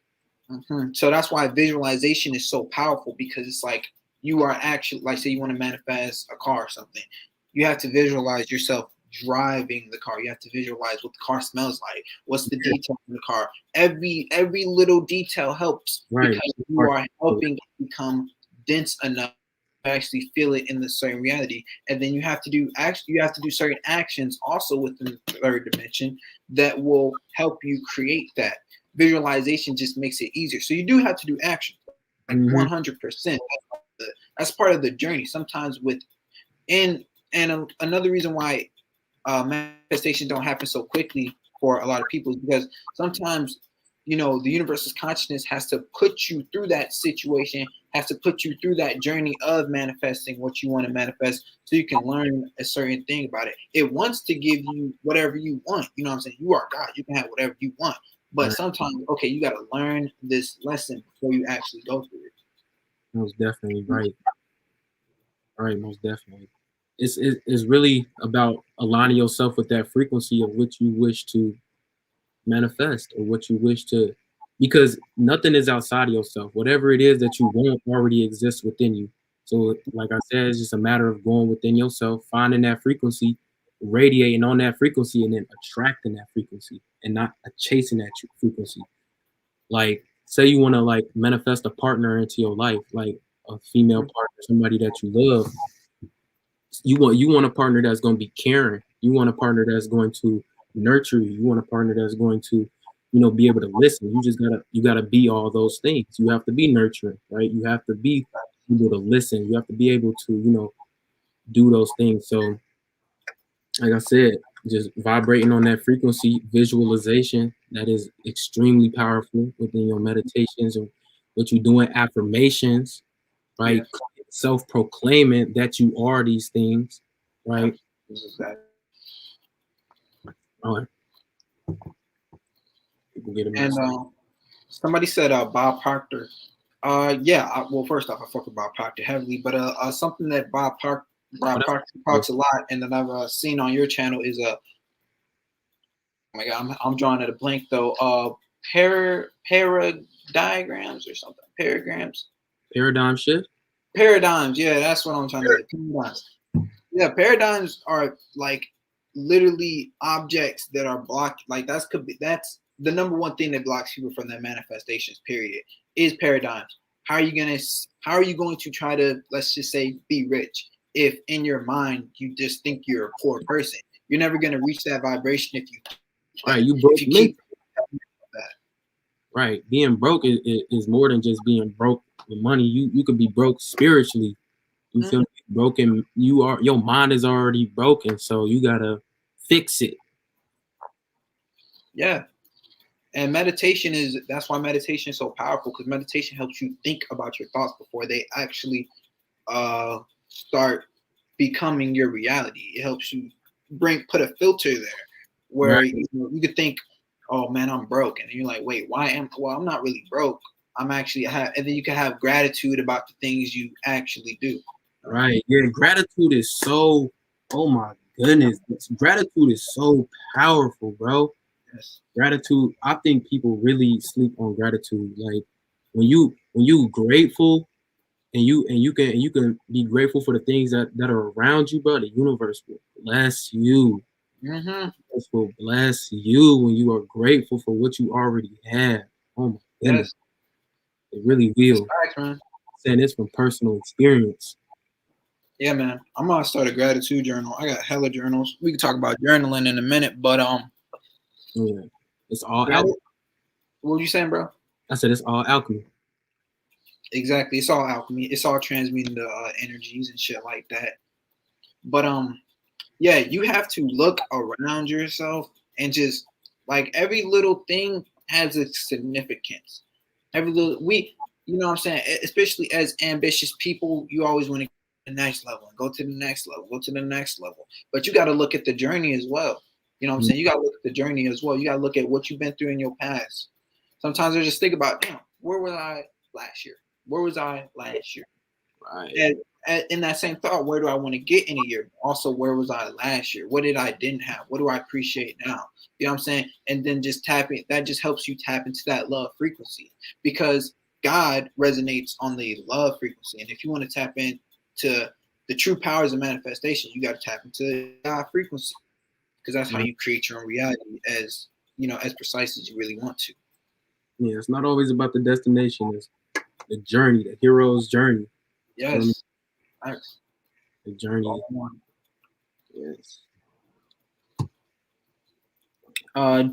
Speaker 2: So that's why visualization is so powerful, because it's like you are actually, like, say you want to manifest a car or something, you have to visualize yourself driving the car. You have to visualize what the car smells like. What's the detail in the car? Every little detail helps, because you are helping it become dense enough to actually feel it in the certain reality. And then you have to do certain actions also within the third dimension that will help you create that. Visualization just makes it easier. So you do have to do action, like 100%. That's part of the journey. Sometimes and another reason why manifestations don't happen so quickly for a lot of people is because sometimes, the universe's consciousness has to put you through that situation, has to put you through that journey of manifesting what you want to manifest, so you can learn a certain thing about it. It wants to give you whatever you want. You know what I'm saying? You are God. You can have whatever you want. But sometimes, okay, you got to learn this lesson before you actually go through it.
Speaker 1: Most definitely right. Most definitely. It's really about aligning yourself with that frequency of what you wish to manifest or what you wish to, because nothing is outside of yourself. Whatever it is that you want already exists within you. So like I said, it's just a matter of going within yourself, finding that frequency, radiating on that frequency, and then attracting that frequency and not chasing that frequency. Like say you want to like manifest a partner into your life, like a female partner, somebody that you love. You want a partner that's going to be caring. You want a partner that's going to nurture you. You want a partner that's going to, be able to listen. You gotta be all those things. You have to be nurturing, right? You have to be able to listen. You have to be able to, do those things. So, like I said, just vibrating on that frequency, visualization, that is extremely powerful within your meditations and what you're doing, affirmations, right?
Speaker 2: Yeah.
Speaker 1: Self-proclaiming that you are these things, right?
Speaker 2: Exactly.
Speaker 1: All right. People get a
Speaker 2: And
Speaker 1: message.
Speaker 2: somebody said Bob Proctor. Yeah. Well, first off, I fuck with Bob Proctor heavily, but something that
Speaker 1: Oh,
Speaker 2: Bob Proctor
Speaker 1: that's
Speaker 2: talks a lot, and that I've seen on your channel is oh my god, I'm drawing at a blank though. Paradiagrams or something. Paragrams.
Speaker 1: paradigm shift.
Speaker 2: Paradigms. Yeah, that's what I'm trying to say. Paradigms. Yeah, paradigms are like literally objects that are blocked. Like that's the number one thing that blocks people from their manifestations. Period. Is paradigms. How are you going to try to, let's just say, be rich if in your mind you just think you're a poor person? You're never going to reach that vibration if you
Speaker 1: Right, you
Speaker 2: if
Speaker 1: broke
Speaker 2: you keep
Speaker 1: mentally.
Speaker 2: that.
Speaker 1: Right, being broke is more than just being broke with money. You could be broke spiritually. You feel me? Broken. Your mind is already broken, so you gotta fix it.
Speaker 2: Yeah. And that's why meditation is so powerful, because meditation helps you think about your thoughts before they actually start becoming your reality. It helps you put a filter there where
Speaker 1: Right,
Speaker 2: you could think, oh man, I'm broke. And you're like, wait, I'm not really broke. And then you can have gratitude about the things you actually do.
Speaker 1: right. Yeah, gratitude is so. Oh my goodness, gratitude is so powerful, bro.
Speaker 2: Yes.
Speaker 1: Gratitude. I think people really sleep on gratitude. Like when you grateful and you can be grateful for the things that are around you, bro. The universe will bless you.
Speaker 2: Mm-hmm.
Speaker 1: Universe will bless you when you are grateful for what you already have. Oh my goodness,
Speaker 2: Yes.
Speaker 1: it really
Speaker 2: It's
Speaker 1: will.
Speaker 2: facts, man.
Speaker 1: Saying this from personal experience.
Speaker 2: Yeah, man. I'm gonna start a gratitude journal. I got hella journals. We can talk about journaling in a minute, but
Speaker 1: Yeah, it's all
Speaker 2: what
Speaker 1: alchemy.
Speaker 2: were you saying, bro?
Speaker 1: I said it's all alchemy.
Speaker 2: Exactly. It's all alchemy. It's all transmuting the energies and shit like that. But yeah, you have to look around yourself and just like every little thing has a significance. Every little you know what I'm saying? Especially as ambitious people, you always want to go to the next level and go to the next level, go to the next level. But you got to look at the journey as well. You know what I'm saying? You got to look at the journey as well. You got to look at what you've been through in your past. Sometimes I just think about, damn, where was I last year? Where was I last year?
Speaker 1: Right.
Speaker 2: And in that same thought, where do I want to get in a year? Also, where was I last year? What did I didn't have? What do I appreciate now? You know what I'm saying? And then just tapping that just helps you tap into that love frequency, because God resonates on the love frequency. And if you want to tap into the true powers of manifestation, you got to tap into God frequency, because that's how
Speaker 1: Right.
Speaker 2: you create your own reality as as precise as you really want to.
Speaker 1: Yeah, it's not always about the destination. It's the journey, the hero's journey. Feel me?
Speaker 2: Yes. Thanks.
Speaker 1: The
Speaker 2: That's all
Speaker 1: journey.
Speaker 2: I want.
Speaker 1: Yes.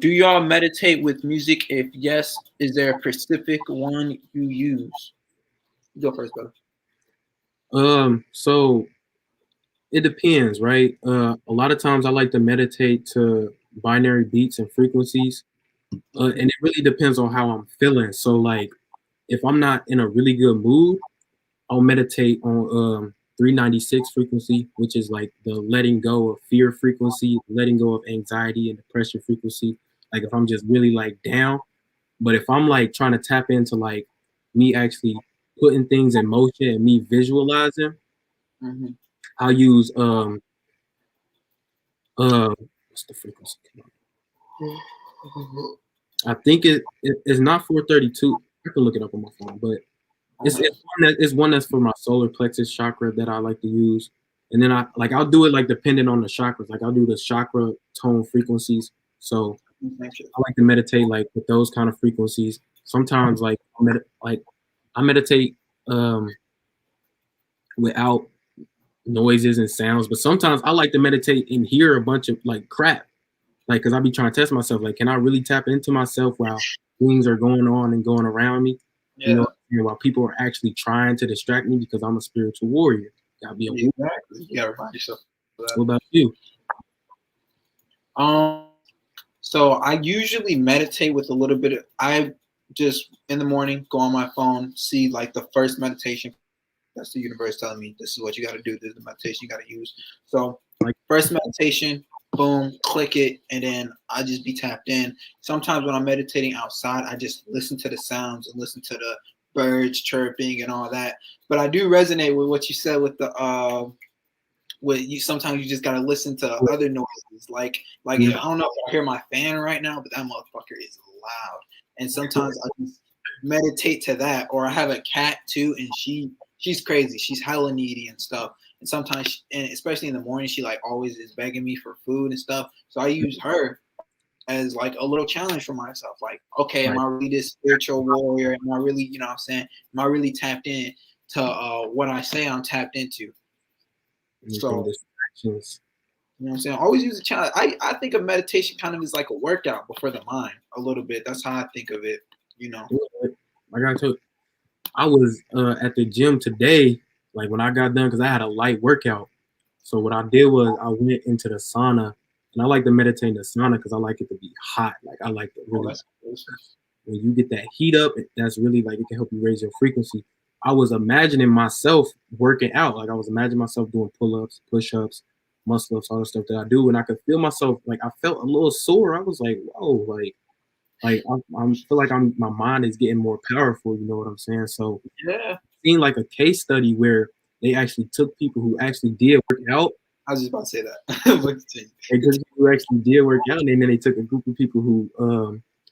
Speaker 2: Do y'all meditate with music? If yes, is there a specific one you use? You go first, brother.
Speaker 1: So it depends, right? A lot of times I like to meditate to binary beats and frequencies. And it really depends on how I'm feeling. So like if I'm not in a really good mood, I'll meditate on 396 frequency, which is like the letting go of fear frequency, letting go of anxiety and depression frequency. Like if I'm just really like down, but if I'm like trying to tap into like me actually putting things in motion and me visualizing,
Speaker 2: Mm-hmm.
Speaker 1: I'll use what's the frequency? I think it's not 432. I can look it up on my phone, but it's one that's for my solar plexus chakra that I like to use. And then I'll do it like depending on the chakras. Like I'll do the chakra tone frequencies. So I like to meditate like with those kind of frequencies. Sometimes I meditate without noises and sounds, but sometimes I like to meditate and hear a bunch of like crap. Like, cause I be trying to test myself. Like, can I really tap into myself while things are going on and going around me? You
Speaker 2: Yeah,
Speaker 1: know, while people are actually trying to distract me because I'm a spiritual warrior. Gotta be a warrior.
Speaker 2: exactly. You gotta remind yourself of that.
Speaker 1: What about you?
Speaker 2: Um, So I usually meditate with a little bit of, I just in the morning go on my phone, see like the first meditation. That's the universe telling me this is what you got to do. This is the meditation you got to use. So
Speaker 1: Like,
Speaker 2: first meditation, boom, click it, and then I just be tapped in. Sometimes when I'm meditating outside, I just listen to the sounds and listen to the birds chirping and all that. But I do resonate with what you said with the with you. Sometimes you just gotta listen to other noises. Like
Speaker 1: yeah,
Speaker 2: I don't know if I hear my fan right now, but that motherfucker is loud. And sometimes I just meditate to that. Or I have a cat too, and she's crazy. She's hella needy and stuff. And sometimes, and especially in the morning, she like always is begging me for food and stuff. So I use her as like a little challenge for myself. Like, okay, am
Speaker 1: right.
Speaker 2: I really this spiritual warrior? Am I really, you know what I'm saying? Am I really tapped in to what I say I'm tapped into?
Speaker 1: Anything
Speaker 2: So,
Speaker 1: distractions.
Speaker 2: you know what I'm saying? Always use a challenge. I think of meditation kind of as like a workout before the mind a little bit. That's how I think of it, you know.
Speaker 1: Like I told, I was at the gym today. Like when I got done, because I had a light workout. So what I did was I went into the sauna, and I like to meditate in the sauna because I like it to be hot. Like I like to
Speaker 2: Oh,
Speaker 1: really
Speaker 2: that's close.
Speaker 1: when you get that heat up, that's really like it can help you raise your frequency. I was imagining myself working out. Like I was imagining myself doing pull-ups, push-ups, muscle ups, all the stuff that I do, and I could feel myself like I felt a little sore. I was like, whoa, like I feel like my mind is getting more powerful. You know what I'm saying? So
Speaker 2: Yeah.
Speaker 1: seen like a case study where they actually took people who actually did work out.
Speaker 2: I was just about to say that.
Speaker 1: They took people who actually did work out, and then they took a group of people who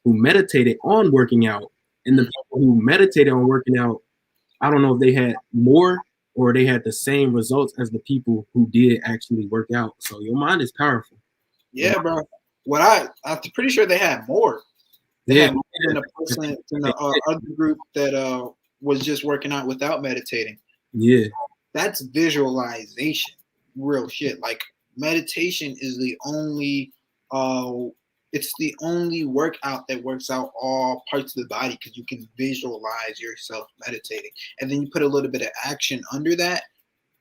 Speaker 1: meditated on working out. And the people who meditated on working out, I don't know if they had more or they had the same results as the people who did actually work out. So your mind is powerful.
Speaker 2: Yeah, bro. I'm pretty sure they had more. They
Speaker 1: Yeah,
Speaker 2: had more than a person than the other group that was just working out without meditating.
Speaker 1: yeah,
Speaker 2: That's visualization, real shit. Like meditation is the only it's the only workout that works out all parts of the body because you can visualize yourself meditating, and then you put a little bit of action under that.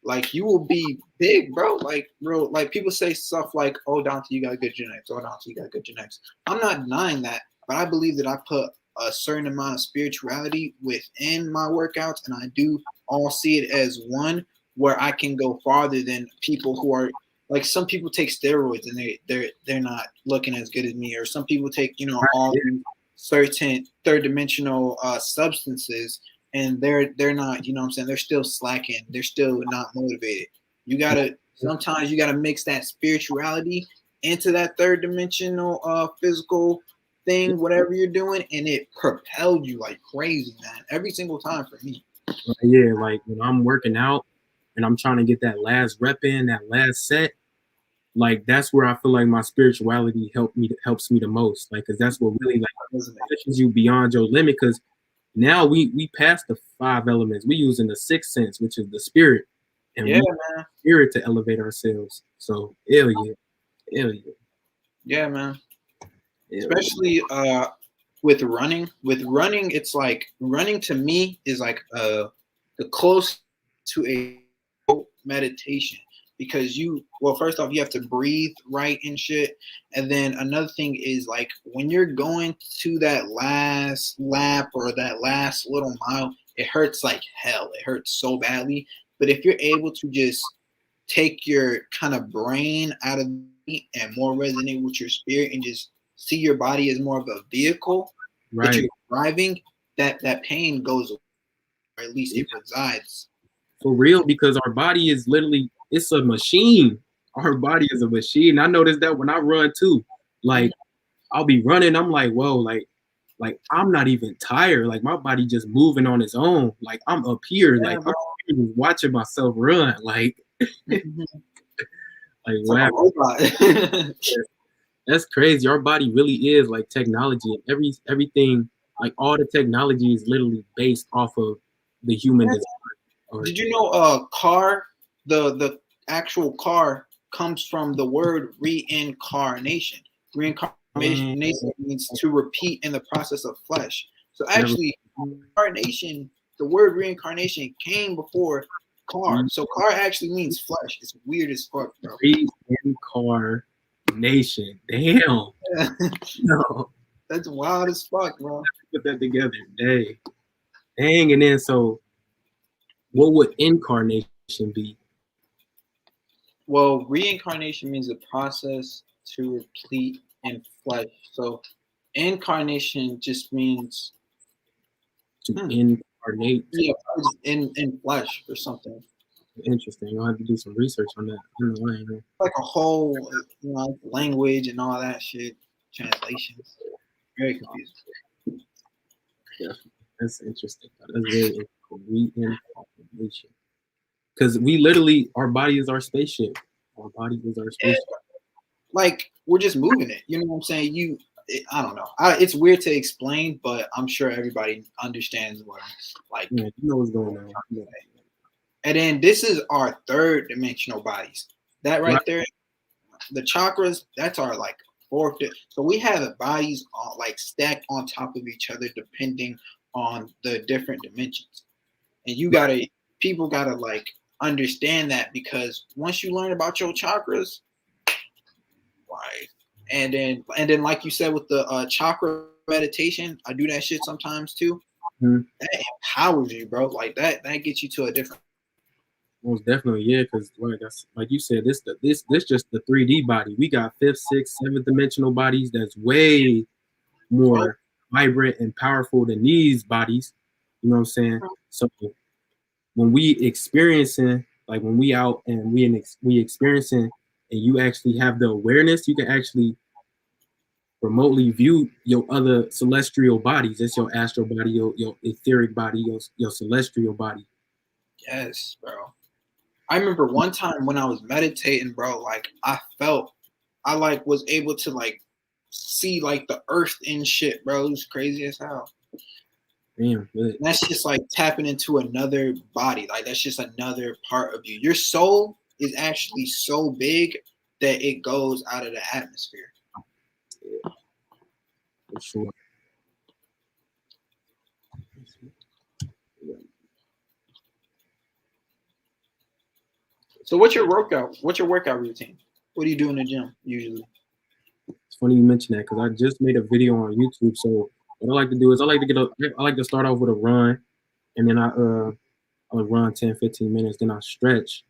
Speaker 2: Like you will be big, bro. Like real, like people say stuff like, "Oh, Dante, you got good genetics. Oh, Dante, you got good genetics." I'm not denying that, but I believe that I put a certain amount of spirituality within my workouts, and I do all see it as one where I can go farther than people who are like some people take steroids and they're not looking as good as me, or some people take all these certain third dimensional substances and they're not, you know what I'm saying, they're still slacking, they're still not motivated. Sometimes you gotta mix that spirituality into that third dimensional physical thing, whatever you're doing, and it propelled you like crazy, man. Every single time for me.
Speaker 1: yeah. Like when I'm working out and I'm trying to get that last rep in, that last set, like that's where I feel like my spirituality helps me the most. Like, cause that's what really like pushes you beyond your limit. Cause now we passed the 5 elements. We using the 6th sense, which is the spirit, and
Speaker 2: Yeah,
Speaker 1: we
Speaker 2: man.
Speaker 1: spirit to elevate ourselves. So hell yeah, hell yeah,
Speaker 2: Yeah, man.
Speaker 1: hell
Speaker 2: Especially with running. With running, it's like running to me is like the close to a meditation because first off you have to breathe right and shit, and then another thing is like when you're going to that last lap or that last little mile, it hurts like hell. It hurts so badly. But if you're able to just take your kind of brain out of it and more resonate with your spirit and just see your body as more of a vehicle
Speaker 1: yeah.
Speaker 2: that
Speaker 1: Right.
Speaker 2: you're driving, that pain goes away, or at least
Speaker 1: Yeah.
Speaker 2: it resides.
Speaker 1: For real, because our body is literally it's a machine. Our body is a machine. I noticed that when I run too. Like I'll be running, I'm like, whoa, like I'm not even tired. Like my body just moving on its own. Like I'm up here,
Speaker 2: Yeah,
Speaker 1: like
Speaker 2: bro.
Speaker 1: I'm watching myself run. Like
Speaker 2: Mhm.
Speaker 1: like
Speaker 2: It's like a
Speaker 1: wow,
Speaker 2: robot.
Speaker 1: that's crazy. Our body really is like technology. Everything, like all the technology is literally based off of the human design. Or
Speaker 2: Did you know car, the actual car comes from the word reincarnation. Reincarnation
Speaker 1: man,
Speaker 2: means to repeat in the process of flesh. So
Speaker 1: never
Speaker 2: actually reincarnation, the word reincarnation came before car. So car actually means flesh. It's weird as fuck, bro.
Speaker 1: reincarnation. Reincarnation. Damn. No.
Speaker 2: That's wild as fuck, bro.
Speaker 1: Put that together. Dang. And then so what would incarnation be?
Speaker 2: Well, reincarnation means a process to replete in flesh. So incarnation just means
Speaker 1: To incarnate.
Speaker 2: yeah, in flesh or something.
Speaker 1: Interesting. You'll have to do some research on that. I don't know, I ain't know.
Speaker 2: Like a whole language and all that shit. Translations. Very confusing.
Speaker 1: Yeah, that's interesting. That's very interesting. Reincarnation. Because we literally, our body is our spaceship. Our body is our spaceship.
Speaker 2: Like we're just moving it. You know what I'm saying? I don't know. It's weird to explain, but I'm sure everybody understands what like.
Speaker 1: Yeah, you know what's going on. Yeah.
Speaker 2: And then this is our third dimensional bodies. That right there, the chakras. That's our like fourth. So we have the bodies like stacked on top of each other, depending on the different dimensions. And people gotta like understand that, because once you learn about your chakras, right, and then like you said with the chakra meditation, I do that shit sometimes too.
Speaker 1: Mm-hmm.
Speaker 2: That empowers you, bro. Like that gets you to a different.
Speaker 1: Most definitely, yeah. Because like you said, this just the 3D body. We got fifth, sixth, seventh dimensional bodies that's way more vibrant and powerful than these bodies. You know what I'm saying? So when we experiencing, like when we out and we experiencing, and you actually have the awareness, you can actually remotely view your other celestial bodies. That's your astral body, your etheric body, your celestial body.
Speaker 2: Yes, bro. I remember one time when I was meditating, bro, like I like was able to like see like the earth and shit, bro. It was crazy as hell.
Speaker 1: Damn,
Speaker 2: that's just like tapping into another body. Like that's just another part of you. Your soul is actually so big that it goes out of the atmosphere.
Speaker 1: Yeah, for sure.
Speaker 2: So what's your workout routine? What do you do in the gym usually?
Speaker 1: It's funny you mention that because I just made a video on YouTube. So what I like to do is I like to start off with a run, and then I'll run 10, 15 minutes, then I stretch,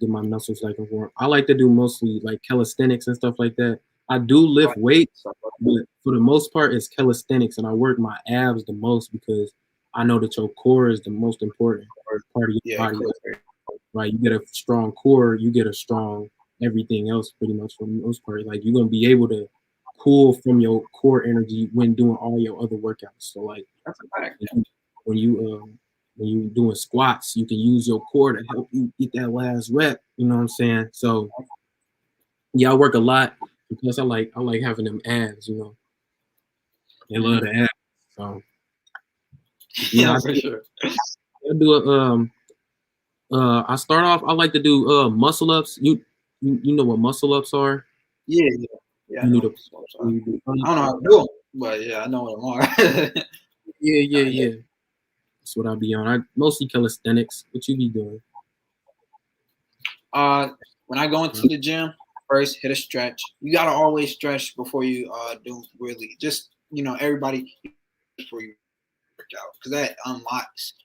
Speaker 1: get my muscles like warm. I like to do mostly like calisthenics and stuff like that. I do lift weights, but for the most part it's calisthenics, and I work my abs the most because I know that your core is the most important part of your body. Right? You get a strong core, you get a strong everything else pretty much for the most part. Like you're gonna be able to pull from your core energy when doing all your other workouts. So like
Speaker 2: that's a fact.
Speaker 1: When you doing squats, you can use your core to help you get that last rep. You know what I'm saying? So yeah, I work a lot because I like having them abs. You know, I love the abs. So yeah,
Speaker 2: for sure.
Speaker 1: I do a I start off. I like to do muscle ups. You know what muscle ups are?
Speaker 2: Yeah.
Speaker 1: You need
Speaker 2: I don't know how to do them, but yeah, I know what them are.
Speaker 1: Yeah. That's what I be on. I mostly calisthenics. What you be doing?
Speaker 2: When I go into the gym, first hit a stretch. You gotta always stretch before you do really. Just everybody before you work out, because that unlocks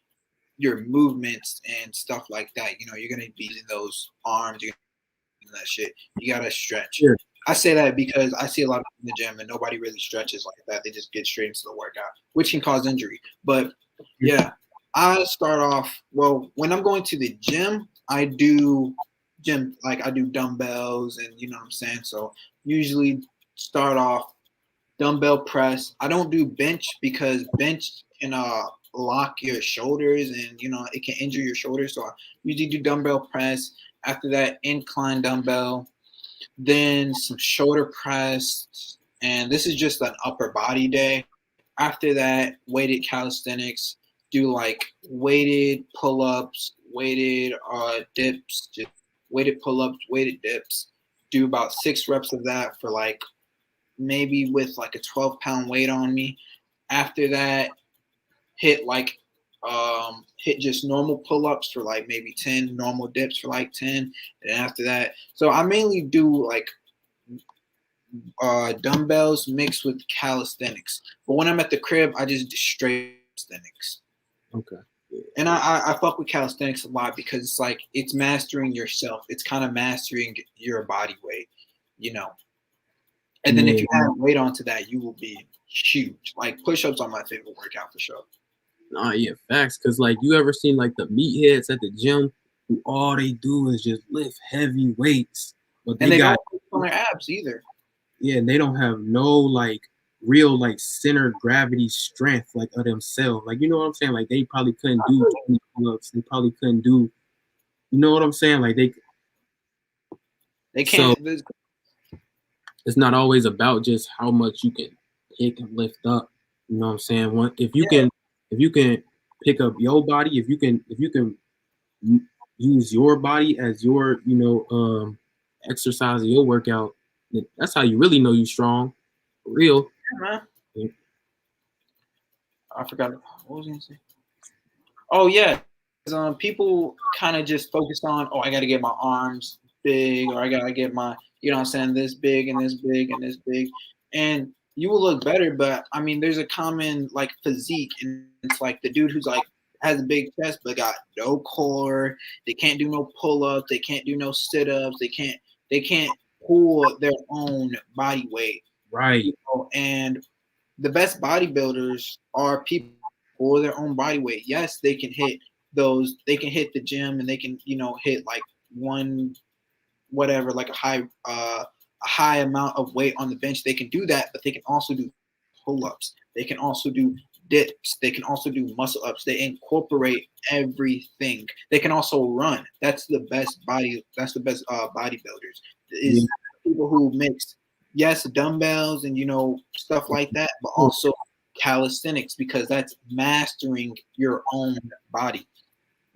Speaker 2: your movements and stuff like that. You're gonna be using those arms, you're gonna that shit. You gotta stretch.
Speaker 1: Sure.
Speaker 2: I say that because I see a lot of people in the gym and nobody really stretches like that. They just get straight into the workout, which can cause injury. But yeah, I start off when I'm going to the gym. I do dumbbells, and you know what I'm saying. So usually start off dumbbell press. I don't do bench because bench can lock your shoulders, and it can injure your shoulders. So I usually do dumbbell press. After that, incline dumbbell, then some shoulder press, and this is just an upper body day. After that, weighted calisthenics, do like weighted pull-ups, weighted dips, just weighted pull-ups, weighted dips. Do about 6 reps of that for like maybe with like a 12-pound weight on me. After that, hit just normal pull-ups for like maybe 10, normal dips for like 10. And after that, so I mainly do like dumbbells mixed with calisthenics. But when I'm at the crib, I just do straight calisthenics.
Speaker 1: Okay.
Speaker 2: And I fuck with calisthenics a lot because it's like it's mastering yourself. It's kind of mastering your body weight, you know. And then if you add weight onto that, you will be huge. Like push-ups are my favorite workout for sure.
Speaker 1: Nah, yeah, facts. Cause like you ever seen like the meatheads at the gym who all they do is just lift heavy weights, but
Speaker 2: And
Speaker 1: they
Speaker 2: they
Speaker 1: got
Speaker 2: don't on their abs either.
Speaker 1: yeah, and they don't have no like real like center gravity strength like of themselves. Like you know what I'm saying? Like they probably couldn't do 20 pull-ups. They probably couldn't do, you know what I'm saying? Like
Speaker 2: They
Speaker 1: so
Speaker 2: can't.
Speaker 1: it's not always about just how much you can pick and lift up. You know what I'm saying? If you can pick up your body, if you can use your body as your, exercise or your workout, then that's how you really know you're strong. For real.
Speaker 2: Yeah, I forgot what was I gonna say. Oh yeah, people kind of just focus on, oh, I got to get my arms big, or I got to get my, you know what I'm saying, this big and this big and this big, and you will look better. But I mean, there's a common like physique, and it's like the dude who's like has a big chest but got no core. They can't do no pull-ups. They can't do no sit-ups. They can't pull their own body weight.
Speaker 1: Right.
Speaker 2: You know? And the best bodybuilders are people for their own body weight. Yes, they can hit those. They can hit the gym and they can, hit like one whatever, like a high amount of weight on the bench. They can do that, but they can also do pull-ups. They can also do dips. They can also do muscle ups. They incorporate everything. They can also run. That's the best bodybuilders. Is people who mix dumbbells and stuff like that, but also calisthenics, because that's mastering your own body.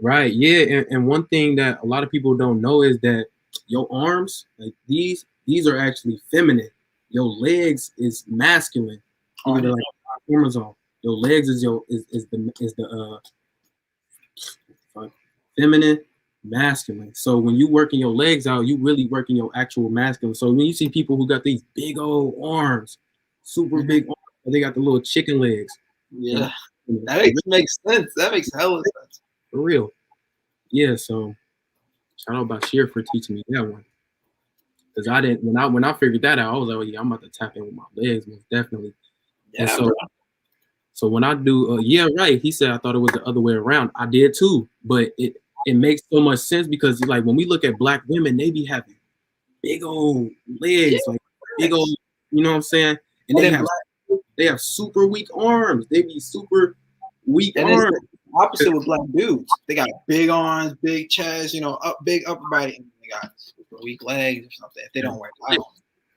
Speaker 1: Right. Yeah. And one thing that a lot of people don't know is that your arms, like these are actually feminine. Your legs is masculine. Like chromosome. Your legs is the feminine, masculine. So when you working your legs out, you really working your actual masculine. So when you see people who got these big old arms, super big arms, they got the little chicken legs.
Speaker 2: Yeah, that makes sense. That makes hella sense.
Speaker 1: For real. Yeah. So shout out Bashir for teaching me that one. Because I didn't when I figured that out, I was like, oh yeah, I'm about to tap in with my legs, most definitely.
Speaker 2: Yeah.
Speaker 1: And so when I do, yeah, right. He said I thought it was the other way around. I did too, but it makes so much sense because like when we look at black women, they be having big old legs, like big old, you know what I'm saying? And they have super weak arms. They be super weak arms.
Speaker 2: Opposite with black dudes. They got big arms, big chest, big upper body, and they got super weak legs or something. If they don't wear glasses.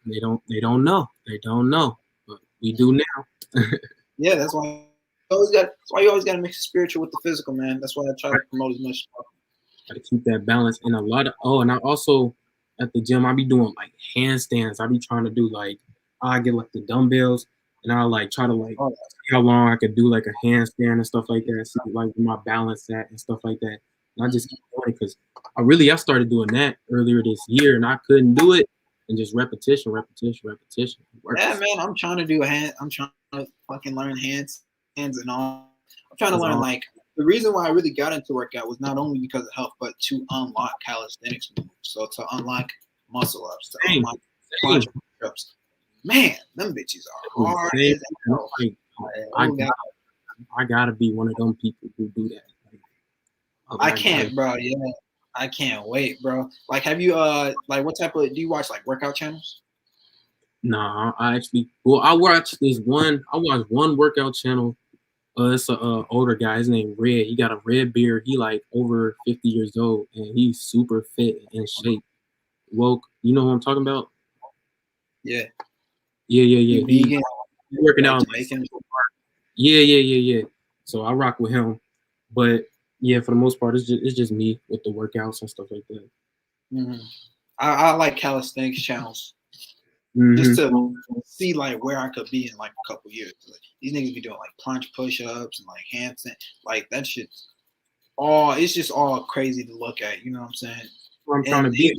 Speaker 1: They don't know. They don't know. But we do now.
Speaker 2: Yeah, that's why you always got to mix the spiritual with the physical, man. That's why I try to promote as much.
Speaker 1: Got to keep that balance. And and I also at the gym I be doing like handstands. I be trying to do like I get like the dumbbells and I like try to like see how long I could do like a handstand and stuff like that. See like my balance at and stuff like that. And I just keep doing it because I started doing that earlier this year and I couldn't do it. And just repetition.
Speaker 2: Yeah, man, I'm trying to do I'm trying to fucking learn hands and all. I'm trying to learn like the reason why I really got into workout was not only because of health, but to unlock calisthenics moves. So to unlock muscle ups, to unlock ups. Man, them bitches are hard as hell.
Speaker 1: I gotta be one of them people who do that.
Speaker 2: I can't, bro. Yeah. I can't wait, bro. Like, have you like what type of do you watch like workout channels?
Speaker 1: Nah, I watched one workout channel. It's a older guy. His name Red. He got a red beard. He like over 50 years old, and he's super fit and in shape. Woke. You know what I'm talking about?
Speaker 2: Yeah.
Speaker 1: Yeah.
Speaker 2: Vegan.
Speaker 1: He's working out. Yeah. So I rock with him, but yeah, for the most part, it's just me with the workouts and stuff like that.
Speaker 2: Mm-hmm. I like calisthenics channels. Just to see like where I could be in like a couple years. Like, these niggas be doing like planche push-ups and like handstand, like that shit's it's just all crazy to look at. You know what I'm saying?
Speaker 1: I'm trying to be.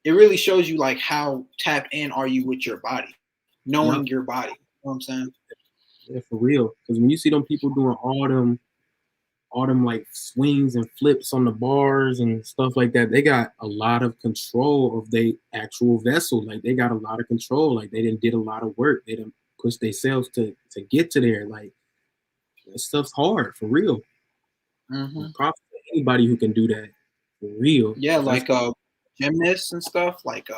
Speaker 2: it really shows you like how tapped in are you with your body,
Speaker 1: Yep.
Speaker 2: knowing your body. You know what I'm saying?
Speaker 1: Yeah, for real. Because when you see them people doing all them like swings and flips on the bars and stuff like that, they got a lot of control of their actual vessel. Like they got a lot of control. Like they didn't did a lot of work. They didn't push themselves to get to there. Like that stuff's hard for real.
Speaker 2: Mm-hmm.
Speaker 1: Props to anybody who can do that for real.
Speaker 2: Yeah,
Speaker 1: That's
Speaker 2: like gymnasts and stuff, like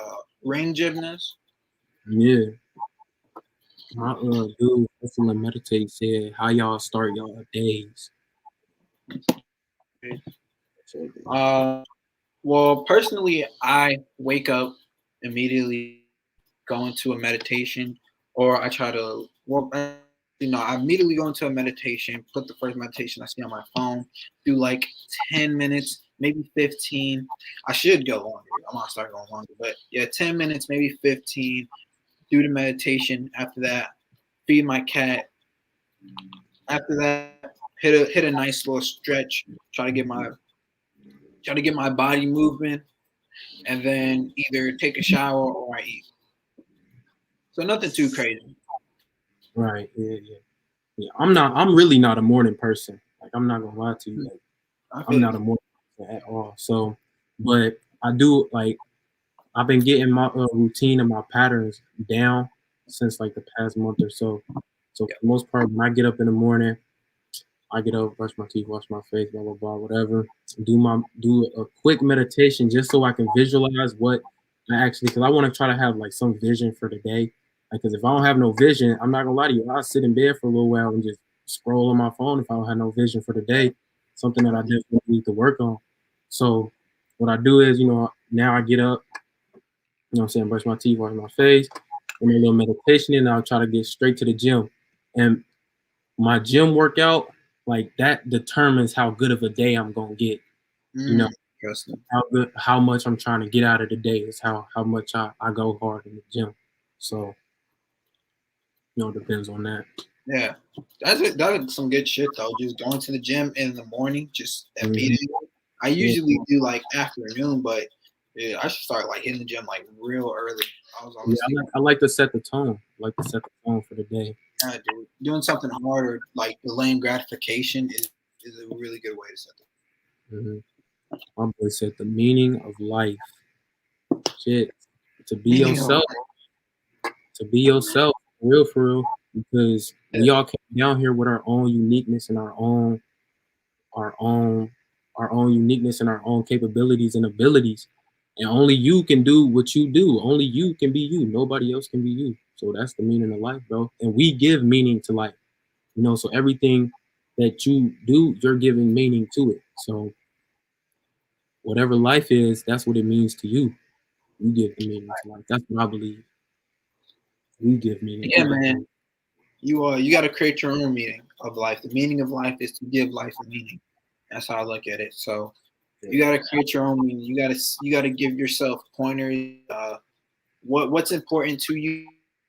Speaker 2: ring gymnasts.
Speaker 1: yeah. My dude, Hustle and Meditate said, "How y'all start y'all days?"
Speaker 2: Well, personally, I wake up immediately, go into a meditation, or I try to well, I immediately go into a meditation, put the first meditation I see on my phone, do like 10 minutes, maybe 15. I should go longer. I'm gonna start going longer, but yeah, 10 minutes, maybe 15. Do the meditation. After that, feed my cat. After that, hit a nice little stretch. Try to get my body moving, and then either take a shower or I eat. So nothing too crazy.
Speaker 1: Right. Yeah. I'm really not a morning person. Like I'm not gonna lie to you. Like
Speaker 2: I
Speaker 1: I'm
Speaker 2: feel
Speaker 1: not a
Speaker 2: you.
Speaker 1: morning person at all. So, but I do like I've been getting my routine and my patterns down since like the past month or so. So for
Speaker 2: Yeah.
Speaker 1: the most part, when I get up in the morning, I get up, brush my teeth, wash my face, blah blah blah, whatever. Do a quick meditation just so I can visualize what I actually because I want to try to have like some vision for the day. Like, because if I don't have no vision, I'm not gonna lie to you, I'll sit in bed for a little while and just scroll on my phone if I don't have no vision for the day. Something that I definitely need to work on. So what I do is, now I get up, I'm saying, brush my teeth, wash my face, and a little meditation, and I'll try to get straight to the gym. And my gym workout, like that determines how good of a day I'm gonna get. You know,
Speaker 2: Interesting.
Speaker 1: how much I'm trying to get out of the day is how much I go hard in the gym. So, it depends on that.
Speaker 2: Yeah, that's some good shit though. Just going to the gym in the morning, just
Speaker 1: Mhm.
Speaker 2: immediately. I
Speaker 1: Yeah,
Speaker 2: usually do like afternoon, but yeah, I should start like hitting the gym like real early. I was
Speaker 1: yeah,
Speaker 2: always thinking,
Speaker 1: I like to set the tone. I like to set the tone for the day.
Speaker 2: yeah, dude, doing something harder, like delaying gratification, is a really good way to set
Speaker 1: Hmm. My boy said the meaning of life. Shit, to be
Speaker 2: the meaning of
Speaker 1: yourself, for real, because
Speaker 2: life.
Speaker 1: we all came down here with our own uniqueness and our own our own uniqueness and our own capabilities and abilities. And only you can do what you do. Only you can be you. Nobody else can be you. So that's the meaning of life, bro. And we give meaning to life. So everything that you do, you're giving meaning to it. So whatever life is, that's what it means to you. You give the meaning to life. That's what I believe. We give meaning
Speaker 2: Yeah,
Speaker 1: to it.
Speaker 2: man. You got to create your own meaning of life. The meaning of life is to give life a meaning. That's how I look at it. So you got to create your own meaning. You got to give yourself pointers. What's important to you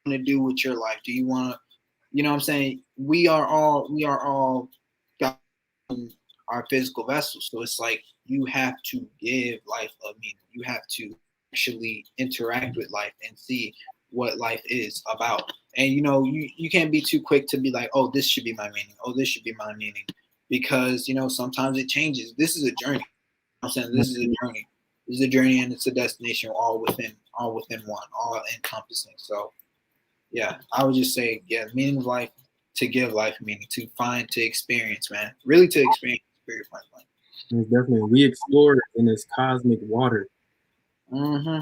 Speaker 2: to do with your life? Do you want to? You know what I'm saying? We are all got our physical vessels. So it's like you have to give life a meaning. You have to actually interact with life and see what life is about. And you can't be too quick to be like, oh, this should be my meaning. Oh, this should be my meaning. Because sometimes it changes. This is a journey. I'm saying this is a journey. This is a journey and it's a destination all within one, all encompassing. So yeah, I would just say, yeah, meaning of life, to give life meaning, to experience, man. Really to experience life.
Speaker 1: It's definitely we explore in this cosmic water.
Speaker 2: Mm-hmm.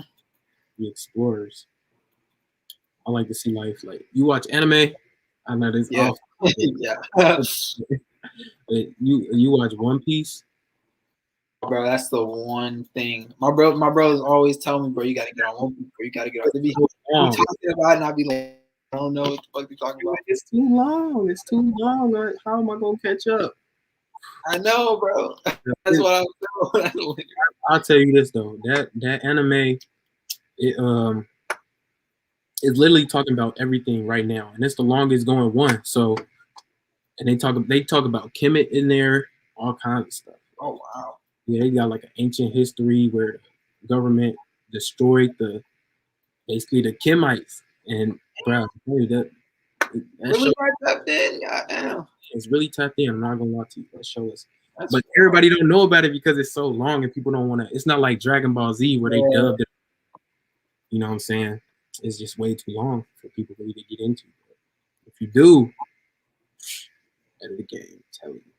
Speaker 1: We explorers. I like to see life like you watch anime. I know this
Speaker 2: Yeah.
Speaker 1: off.
Speaker 2: Yeah.
Speaker 1: You watch One Piece.
Speaker 2: Bro, that's the one thing. My brothers always tell me, bro, you gotta get on one bro. You gotta get on. They be
Speaker 1: So long.
Speaker 2: talking about it and I be like, I don't know what the fuck they talking about.
Speaker 1: It's too long. It's too long. How am I gonna catch up?
Speaker 2: I know, bro. That's what I'm doing.
Speaker 1: I'll tell you this though. That anime, it is literally talking about everything right now, and it's the longest going one. So, and they talk about Kemet in there, all kinds of stuff.
Speaker 2: Oh wow.
Speaker 1: Yeah, they got like an ancient history where the government destroyed the basically the Kemites, and bro, that show
Speaker 2: Really right up there? Goddamn.
Speaker 1: is really tapped in. I'm not gonna lie to you. That show is,
Speaker 2: That's
Speaker 1: but everybody don't know about it because it's so long and people don't want to. It's not like Dragon Ball Z where they
Speaker 2: yeah.
Speaker 1: dubbed it. You know what I'm saying? It's just way too long for people really to get into. But if you do, out of the game, I'm telling you.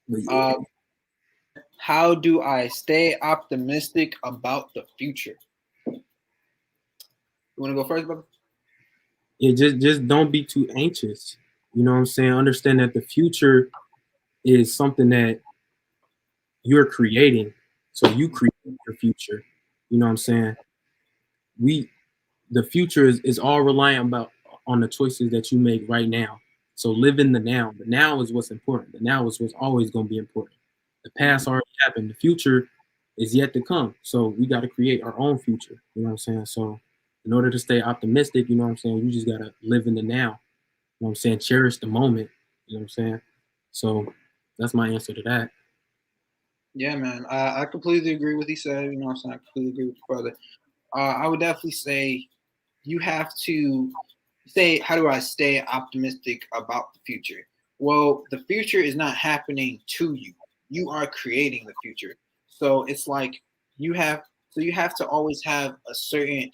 Speaker 1: But yeah.
Speaker 2: How do I stay optimistic about the future? You want to go first, brother?
Speaker 1: Yeah, just don't be too anxious. You know what I'm saying? Understand that the future is something that you're creating. So you create your future. You know what I'm saying? We the future is all reliant about on the choices that you make right now. So live in the now. The now is what's important. The now is what's always going to be important. The past already happened. The future is yet to come. So we got to create our own future. You know what I'm saying? So in order to stay optimistic, you know what I'm saying, you just got to live in the now. You know what I'm saying? Cherish the moment. You know what I'm saying? So that's my answer to that.
Speaker 2: Yeah, man. I completely agree with what he said. You know what I'm saying? I completely agree with your brother. I would definitely say you have to say, how do I stay optimistic about the future? Well, the future is not happening to you. You are creating the future. So it's like you have you have to always have a certain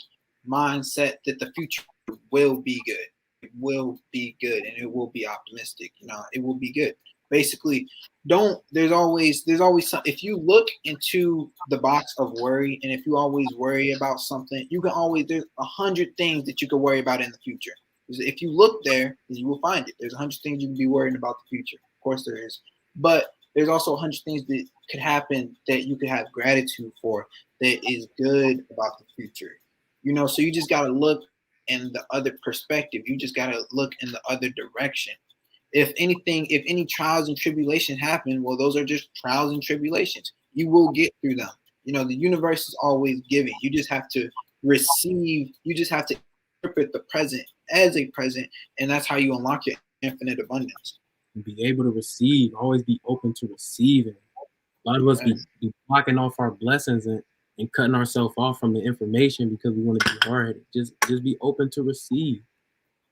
Speaker 2: mindset that the future will be good. It will be good and it will be optimistic. You know, it will be good. Basically, don't there's always some, if you look into the box of worry and if you always worry about something, you can always there's 100 things that you can worry about in the future. If you look there, you will find it. There's 100 things you can be worrying about the future. Of course there is. But there's also 100 things that could happen that you could have gratitude for that is good about the future. You know, so you just got to look in the other perspective. You just got to look in the other direction. If anything, if any trials and tribulations happen, well, those are just trials and tribulations. You will get through them. You know, the universe is always giving. You just have to receive, you just have to interpret the present as a present, and that's how you unlock your infinite abundance.
Speaker 1: Be able to receive, always be open to receiving. A lot of us be blocking off our blessings and cutting ourselves off from the information because we want to be hard. Just be open to receive.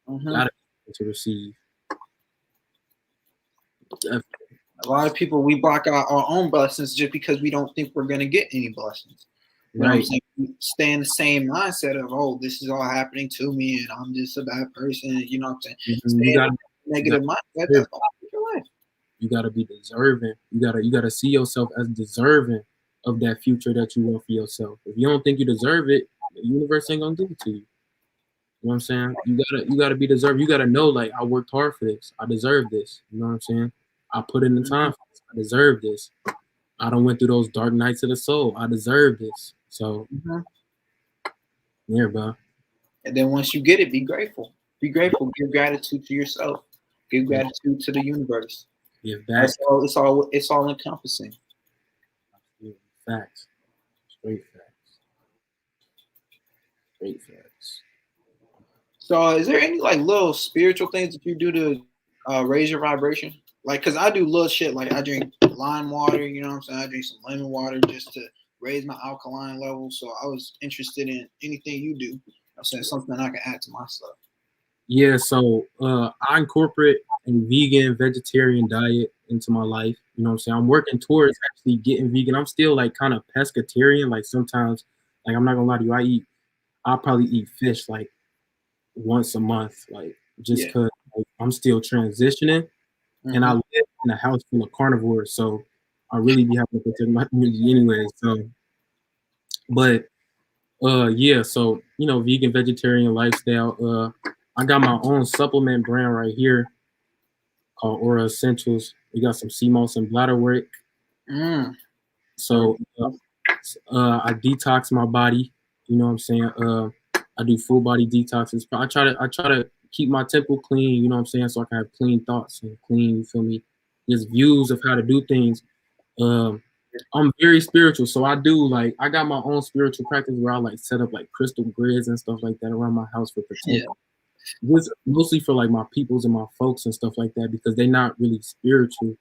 Speaker 1: Gotta be open to receive.
Speaker 2: A lot of people, we block out our own blessings just because we don't think we're going to get any blessings. You know what I'm saying? We stay in the same mindset of, oh, this is all happening to me and I'm just a bad person. You know what I'm saying? Stay in negative mindset. That's all your life.
Speaker 1: You gotta be deserving. You gotta see yourself as deserving of that future that you want for yourself. If you don't think you deserve it, the universe ain't gonna give it to you. You know what I'm saying? You gotta be deserving. You gotta know, like, I worked hard for this. I deserve this. You know what I'm saying? I put in the time for this. I deserve this. I don't went through those dark nights of the soul. I deserve this. So yeah, bro.
Speaker 2: And then once you get it, be grateful. Be grateful. Give gratitude to yourself. Give gratitude to the universe.
Speaker 1: Give back.
Speaker 2: It's all encompassing.
Speaker 1: Facts. Straight facts. Straight facts.
Speaker 2: So, is there any like little spiritual things that you do to raise your vibration? Like, cause I do little shit. Like, I drink lime water. You know what I'm saying? I drink some lemon water just to raise my alkaline level. So, I was interested in anything you do. I'm saying something I can add to my stuff.
Speaker 1: Yeah, so I incorporate a vegan, vegetarian diet into my life. You know what I'm saying? I'm working towards actually getting vegan. I'm still like kind of pescatarian. Like sometimes, like I'm not gonna lie to you, I'll probably eat fish like once a month, like just because I'm still transitioning and I live in a house full of carnivores, so I really be having to protect my energy anyway. So, but yeah, so you know, vegan, vegetarian lifestyle. I got my own supplement brand right here called Aura Essentials. We got some sea moss and bladderwort. So I detox my body. You know what I'm saying? I do full body detoxes. I try to keep my temple clean. You know what I'm saying? So I can have clean thoughts and clean. You feel me? Just views of how to do things. I'm very spiritual, so I do like I got my own spiritual practice where I like set up like crystal grids and stuff like that around my house for protection. Mostly for like my peoples and my folks and stuff like that because they're not really spiritual.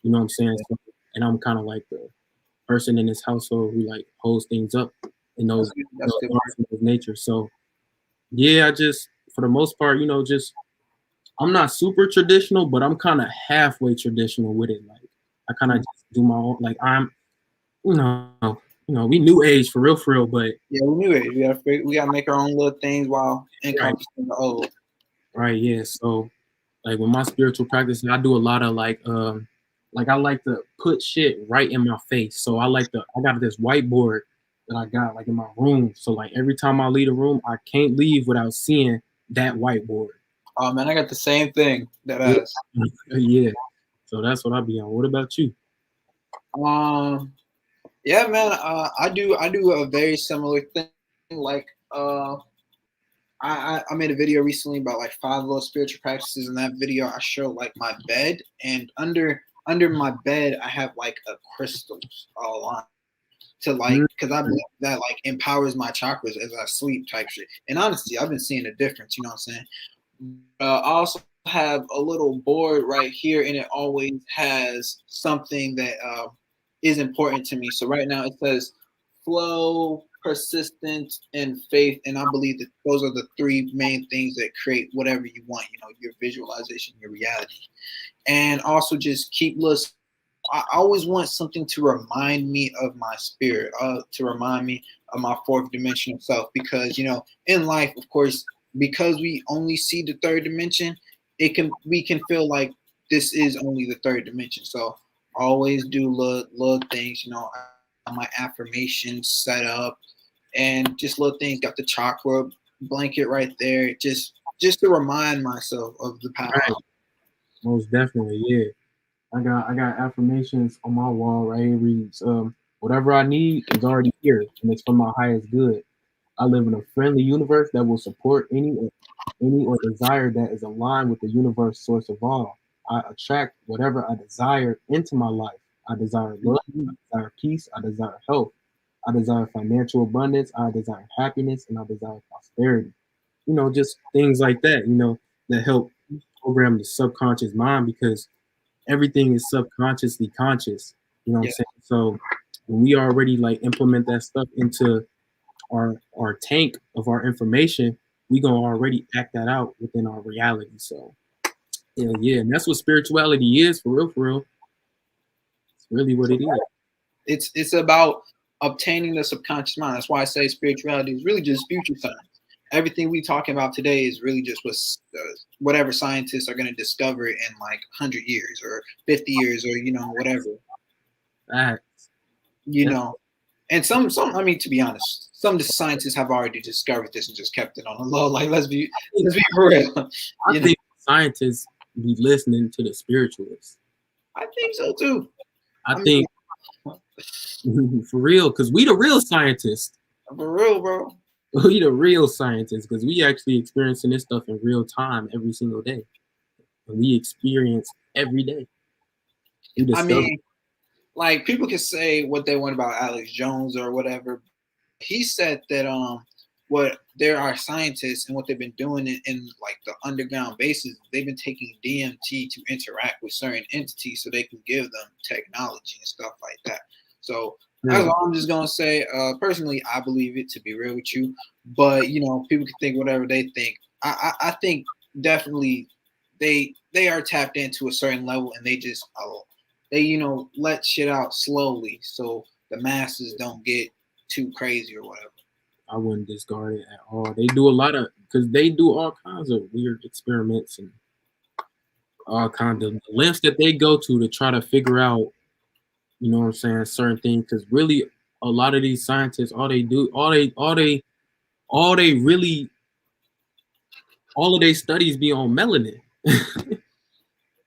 Speaker 1: You know what I'm saying? So, and I'm kind of like the person in this household who like holds things up. in those,
Speaker 2: That's good.
Speaker 1: of nature. So yeah, I just for the most part, just I'm not super traditional, but I'm kind of halfway traditional with it. Like I kind of just do my own. Like I'm, you know, we new age for real, but
Speaker 2: Yeah, we knew it. We gotta make our own little things while encompassing the old.
Speaker 1: right, yeah. So like with my spiritual practice, I do a lot of like I like to put shit right in my face. So I got this whiteboard that I got like in my room. So like every time I leave a room, I can't leave without seeing that whiteboard.
Speaker 2: Oh man, I got the same thing. That
Speaker 1: Yeah.
Speaker 2: ass.
Speaker 1: Yeah. So that's what I be on. What about you?
Speaker 2: Yeah, man. I do a very similar thing. Like I made a video recently about like 5 little spiritual practices. In that video, I show like my bed, and under my bed, I have like a crystals all on to like because I believe that like empowers my chakras as I sleep type shit. And honestly, I've been seeing a difference. You know what I'm saying? I also have a little board right here, and it always has something that is important to me. So right now it says flow, persistence, and faith, and I believe that those are the 3 main things that create whatever you want. Your visualization, your reality, and also just keep listening. I always want something to remind me of my spirit, to remind me of my 4th dimensional self. Because in life, of course, because we only see the 3rd dimension, we can feel like this is only the 3rd dimension. So always do little things. My affirmations set up, and just little things. Got the chakra blanket right there, just to remind myself of the power.
Speaker 1: Right. Most definitely, yeah. I got affirmations on my wall right here. Reads whatever I need is already here, and it's for my highest good. I live in a friendly universe that will support any or desire that is aligned with the universe source of all. I attract whatever I desire into my life. I desire love, I desire peace, I desire health, I desire financial abundance, I desire happiness, and I desire prosperity. Just things like that, that help program the subconscious mind because everything is subconsciously conscious. You know what I'm
Speaker 2: Yeah.
Speaker 1: saying? So when we already like implement that stuff into our tank of our information, we gonna already act that out within our reality. So yeah, and that's what spirituality is for real, for real. It's really what it is.
Speaker 2: It's about obtaining the subconscious mind. That's why I say spirituality is really just future science. Everything we talking about today is really just whatever scientists are going to discover in like 100 years or 50 years or whatever.
Speaker 1: Facts.
Speaker 2: And some I mean, to be honest, some of the scientists have already discovered this and just kept it on the low. Like let's be for real.
Speaker 1: I think scientists be listening to the spiritualists.
Speaker 2: I think so too.
Speaker 1: I think for real, because we the real scientists.
Speaker 2: For real, bro.
Speaker 1: We the real scientists because we actually experiencing this stuff in real time every single day. And we experience every day.
Speaker 2: I mean, like people can say what they want about Alex Jones or whatever. He said that what there are scientists and what they've been doing in like the underground bases, they've been taking DMT to interact with certain entities so they can give them technology and stuff like that. So that's all I'm just gonna say. Personally, I believe it, to be real with you. But people can think whatever they think. I think definitely they are tapped into a certain level, and they just they let shit out slowly so the masses don't get too crazy or whatever.
Speaker 1: I wouldn't discard it at all. They do a lot of because they do all kinds of weird experiments and all kinds of lengths that they go to try to figure out, what I'm saying, certain things. Because really, a lot of these scientists, all they do, all they really, all of their studies be on melanin.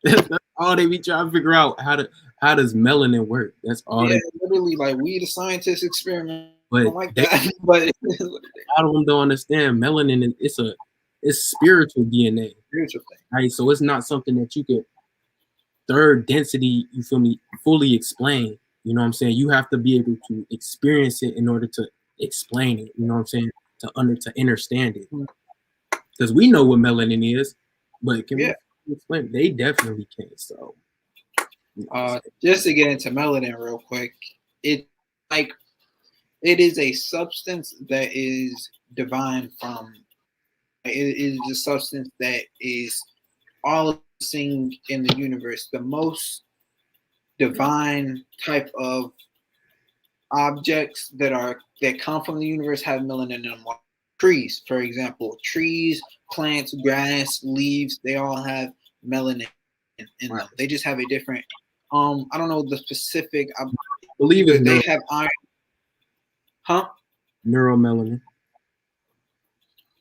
Speaker 1: That's all they be trying to figure out how does melanin work. That's all.
Speaker 2: Yeah, literally, like we the scientists experiment.
Speaker 1: But
Speaker 2: like that. But
Speaker 1: a lot of them don't understand melanin. It's spiritual DNA.
Speaker 2: Spiritual thing.
Speaker 1: Right, so it's not something that you could third density, you feel me, fully explain. You know what I'm saying? You have to be able to experience it in order to explain it. You know what I'm saying? To understand it. Because we know what melanin is, but can we explain? They definitely can't. So
Speaker 2: just to get into melanin real quick, it's it is a substance that is divine from. It is a substance that is all seeing in the universe. The most divine type of objects that come from the universe have melanin in them. Trees, for example, trees, plants, grass, leaves, they all have melanin in them. They just have a different. I don't know the specific. I
Speaker 1: believe it's
Speaker 2: they have iron. Huh?
Speaker 1: Neuromelanin.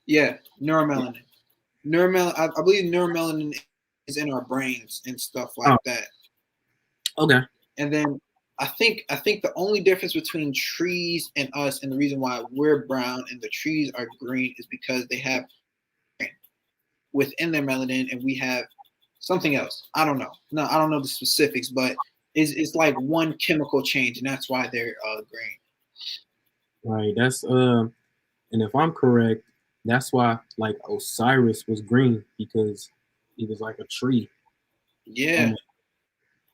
Speaker 2: Yeah, neuromelanin. I believe neuromelanin is in our brains and stuff like that.
Speaker 1: Okay.
Speaker 2: And then I think the only difference between trees and us, and the reason why we're brown and the trees are green, is because they have within their melanin, and we have something else. I don't know. No, I don't know the specifics, but it's like one chemical change, and that's why they're green.
Speaker 1: Right. That's and if I'm correct, that's why like Osiris was green because he was like a tree.
Speaker 2: Yeah.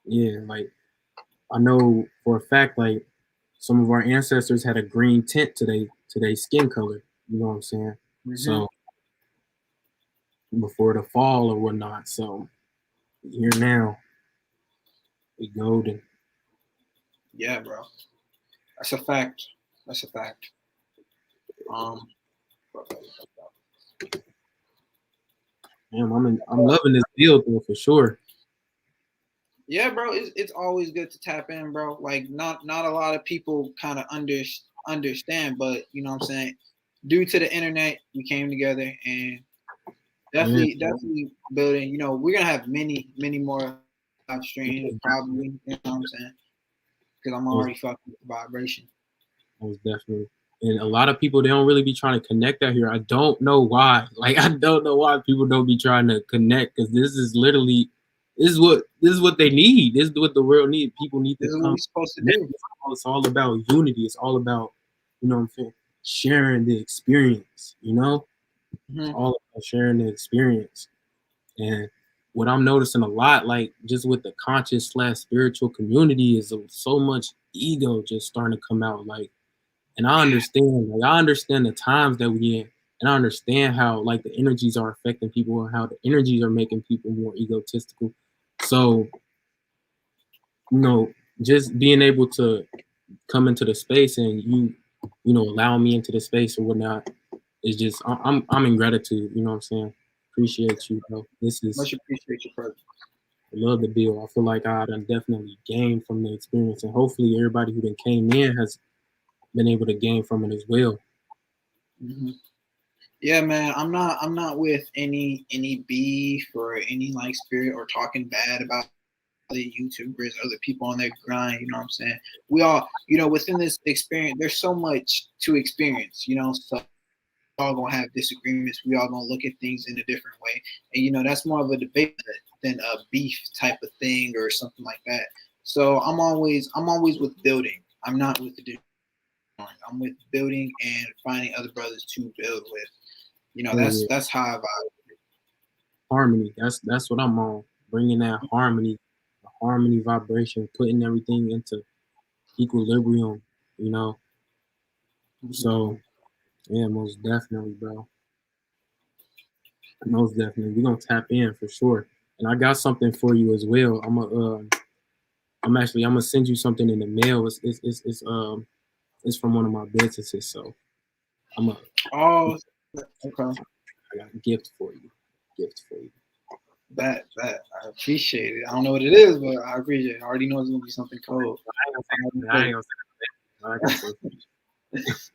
Speaker 1: Yeah, like I know for a fact, like some of our ancestors had a green tint to their skin color. You know what I'm saying? Mm-hmm. So before the fall or whatnot. So here now, we golden.
Speaker 2: Yeah, bro. That's a fact. That's a fact.
Speaker 1: Damn, I'm loving this build though for sure.
Speaker 2: Yeah, bro, it's always good to tap in, bro. Like not a lot of people kind of understand, but you know what I'm saying. Due to the internet, we came together and definitely building. You know, we're gonna have many more live streams probably. You know what I'm saying? Because I'm already fucking with the vibration.
Speaker 1: Most definitely. And a lot of people, they don't really be trying to connect out here. I don't know why. Like I don't know why people don't be trying to connect, because this is what they need. This is what the world needs. People need to come.
Speaker 2: What we're supposed to do.
Speaker 1: It's all about unity. It's all about, you know what I'm saying, sharing the experience, you know? Mm-hmm. It's all about sharing the experience. And what I'm noticing a lot, like just with the conscious / spiritual community, is so much ego just starting to come out. Like, and I understand the times that we in, and I understand how like the energies are affecting people and how the energies are making people more egotistical. So, you know, just being able to come into the space and you know, allow me into the space or whatnot is just I'm in gratitude. You know what I'm saying? Appreciate you, bro. This is
Speaker 2: much appreciate your presence.
Speaker 1: I love the deal. I feel like I done definitely gained from the experience, and hopefully everybody who then came in has been able to gain from it as well.
Speaker 2: Mm-hmm. Yeah, man, I'm not with any beef or any like spirit or talking bad about other YouTubers, other people on their grind. You know what I'm saying? We all, you know, within this experience, there's so much to experience. You know, so we all gonna have disagreements. We all gonna look at things in a different way, and you know that's more of a debate than a beef type of thing or something like that. So I'm always with building. I'm not with the. I'm with building and finding other brothers to build with. You know, that's how I vibe.
Speaker 1: Harmony. That's what I'm on. Bringing that harmony, the harmony vibration, putting everything into equilibrium. You know. Mm-hmm. So, yeah, most definitely, bro. Most definitely, we're gonna tap in for sure. And I got something for you as well. I'm gonna send you something in the mail. It's from one of my businesses, so
Speaker 2: okay.
Speaker 1: I got a gift for you.
Speaker 2: That I appreciate it. I don't know what it is, but I appreciate it. I already know it's gonna be something cool.
Speaker 1: I ain't gonna say that.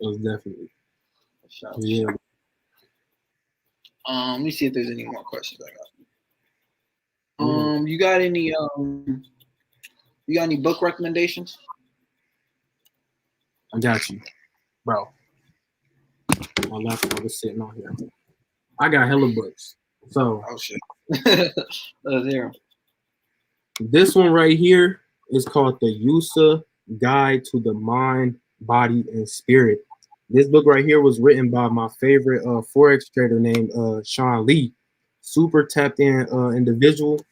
Speaker 1: Most definitely. Yeah.
Speaker 2: Let me see if there's any more questions I got. You got any book recommendations?
Speaker 1: I got you, bro. My laptop was sitting on here. I got hella books. So
Speaker 2: oh shit. Let's hear them.
Speaker 1: This one right here is called The Yusa Guide to the Mind, Body, and Spirit. This book right here was written by my favorite Forex trader named Sean Lee. Super tapped in individual.